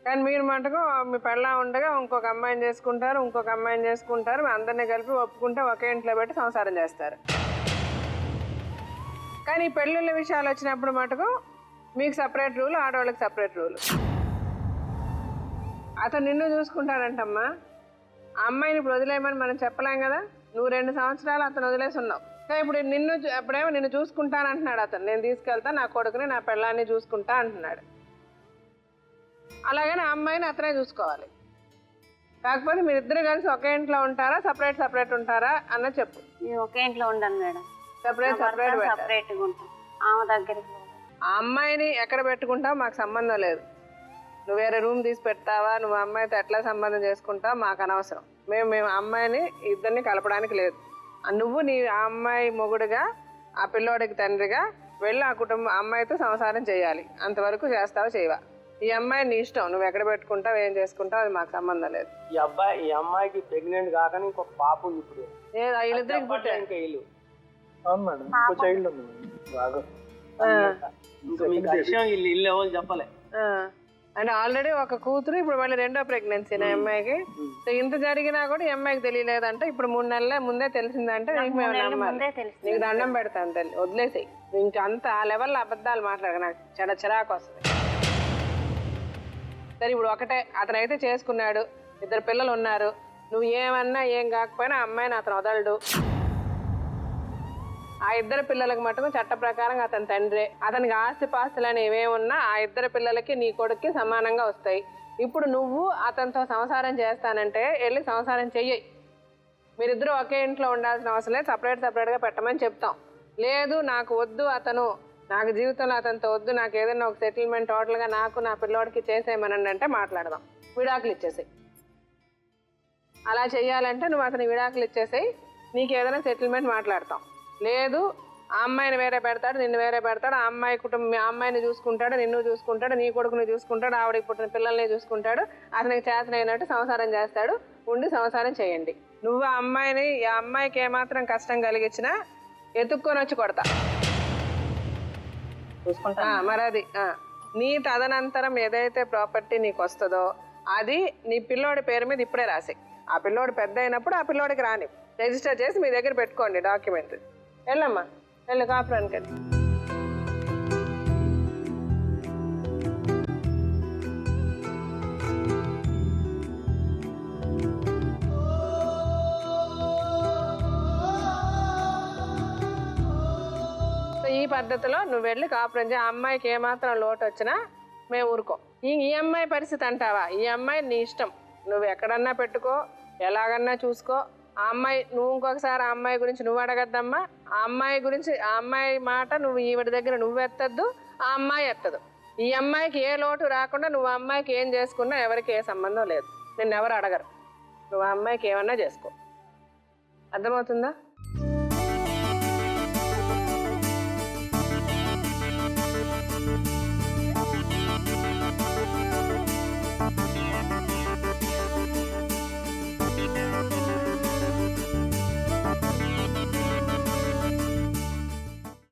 కానీ మీరు మటుకు మీ పెళ్ళాం ఉండగా ఇంకొక అమ్మాయిని చేసుకుంటారు, అందరినీ కలిపి ఒప్పుకుంటే ఒకే ఇంట్లో పెట్టి సంసారం చేస్తారు. కానీ పెళ్ళిళ్ళ విషయాలు వచ్చినప్పుడు మటుకు మీకు సపరేట్ రూల్, ఆడవాళ్ళకి సపరేట్ రూల్. అతను నిన్ను చూసుకుంటాడంటమ్మా. ఆ అమ్మాయిని ఇప్పుడు వదిలేయమని మనం చెప్పలేం కదా. నువ్వు 2 సంవత్సరాలు అతను వదిలేసి ఉన్నావు. సో ఇప్పుడు ఎప్పుడేమో నిన్ను చూసుకుంటానంటున్నాడు అతను. నేను తీసుకెళ్తా, నా కొడుకుని నా పెళ్ళాన్ని చూసుకుంటా అంటున్నాడు. అలాగని ఆ అమ్మాయిని అతనే చూసుకోవాలి. కాకపోతే మీరిద్దరు కలిసి ఒకే ఇంట్లో ఉంటారా, సపరేట్ ఉంటారా అన్న చెప్పు. నేను ఒకే ఇంట్లో ఉండను మేడం, సపరేట్గా ఉంటాం. ఆమె దగ్గరికి ఆ అమ్మాయిని ఎక్కడ పెట్టుకుంటావు మాకు సంబంధం లేదు. నువ్వు వేరే రూమ్ తీసి పెడతావా, నువ్వు అమ్మాయితో ఎట్లా సంబంధం చేసుకుంటావు మాకు అనవసరం. మేము అమ్మాయిని ఇద్దరిని కలపడానికి లేదు. నువ్వు ఆ అమ్మాయి మొగుడుగా, ఆ పిల్లోడికి తండ్రిగా వెళ్ళి ఆ అమ్మాయితో సంసారం చేయాలి. అంతవరకు చేస్తావా చేయవా? ఈ అమ్మాయి నీ ఇష్టం, నువ్వు ఎక్కడ పెట్టుకుంటావు ఏం చేసుకుంటావు అది మాకు సంబంధం లేదు. ఈ అమ్మాయికి ప్రెగ్నెంట్ కాకనే ఇంకొక పాప ఉంది. ఇప్పుడు వీళ్ళిద్దరికి పుట్టారు ఇంకా ఇల్లు. అవును మేడం, ఇంకో చైల్డ్ ఉంది బాగా. ఇంకా మీకు విషయం ఇల్లు ఎవరు చెప్పలే. అంటే ఆల్రెడీ ఒక కూతురు, ఇప్పుడు మళ్ళీ 2వ ప్రెగ్నెన్సీ నా అమ్మాయికి. ఇంత జరిగినా కూడా ఈ అమ్మాయికి తెలియలేదంటే, ఇప్పుడు 3 నెలల ముందే తెలిసిందంటే నీకు మేము నమ్మాలి. నీకు దండం పెడతాను తల్లి, వదిలేసేయి. ఇంకా అంత ఆ లెవెల్లో అబద్ధాలు మాట్లాడక నాకు చిరాకు వస్తుంది. సరే ఇప్పుడు ఒకటే, అతనైతే చేసుకున్నాడు, 2 పిల్లలు ఉన్నారు. నువ్వు ఏమన్నా ఏం కాకపోయినా ఆ అమ్మాయిని అతను వదలడు. ఆ 2 పిల్లలకు మటుకు చట్ట ప్రకారంగా అతని తండ్రే. అతనికి ఆస్తిపాస్తులు అనేవి ఏమున్నా ఆ 2 పిల్లలకి నీ కొడుక్కి సమానంగా వస్తాయి. ఇప్పుడు నువ్వు అతనితో సంసారం చేస్తానంటే వెళ్ళి సంసారం చెయ్యి. మీరిద్దరూ ఒకే ఇంట్లో ఉండాల్సిన అవసరం లేదు, సపరేట్గా పెట్టమని చెప్తాం. లేదు నాకు వద్దు అతను, నాకు జీవితంలో అతనితో వద్దు, నాకు ఏదైనా ఒక సెటిల్మెంట్ టోటల్గా నాకు నా పిల్లోడికి చేసేయమనండి అంటే మాట్లాడదాం. విడాకులు ఇచ్చేసేయి. అలా చేయాలంటే నువ్వు అతని విడాకులు ఇచ్చేసేయి, నీకు ఏదైనా సెటిల్మెంట్ మాట్లాడతాం. లేదు ఆ అమ్మాయిని వేరే పెడతాడు, నిన్ను వేరే పెడతాడు, ఆ అమ్మాయి కుటుంబం ఆ అమ్మాయిని చూసుకుంటాడు, నిన్ను చూసుకుంటాడు, నీ కొడుకుని చూసుకుంటాడు, ఆవిడకి పుట్టిన పిల్లల్ని చూసుకుంటాడు, అతనికి చేతనైనట్టు సంసారం చేస్తాడు, ఉండి సంసారం చేయండి. నువ్వు ఆ అమ్మాయిని, ఆ అమ్మాయికి ఏమాత్రం కష్టం కలిగించినా ఎత్తుక్కొని వచ్చి కొడతా. చూసుకుంటా మరి అది నీ తదనంతరం ఏదైతే ప్రాపర్టీ నీకు వస్తుందో అది నీ పిల్లోడి పేరు మీద ఇప్పుడే రాసి, ఆ పిల్లోడు పెద్ద అయినప్పుడు ఆ పిల్లోడికి రాని రిజిస్టర్ చేసి మీ దగ్గర పెట్టుకోండి డాక్యుమెంట్. వెళ్ళమ్మా, వెళ్ళు కాపురానికి. సో ఈ పద్ధతిలో నువ్వు వెళ్ళి కాపురం చేయి. ఆ అమ్మాయికి ఏమాత్రం లోటు వచ్చినా మేము ఊరుకోం. ఈ అమ్మాయి పరిస్థితి అంటావా, ఈ అమ్మాయి నీ ఇష్టం, నువ్వు ఎక్కడన్నా పెట్టుకో, ఎలాగన్నా చూసుకో. ఆ అమ్మాయి నువ్వు ఇంకొకసారి ఆ అమ్మాయి గురించి నువ్వు అడగద్దమ్మా. ఆ అమ్మాయి గురించి, ఆ అమ్మాయి మాట నువ్వు ఈవిడ దగ్గర నువ్వు ఎత్తద్దు, ఆ అమ్మాయి ఎత్తదు. ఈ అమ్మాయికి ఏ లోటు రాకుండా నువ్వు ఆ అమ్మాయికి ఏం చేసుకున్నా ఎవరికి ఏ సంబంధం లేదు, నిన్నెవరు అడగరు. నువ్వు ఆ అమ్మాయికి ఏమన్నా చేసుకో. అర్థమవుతుందా?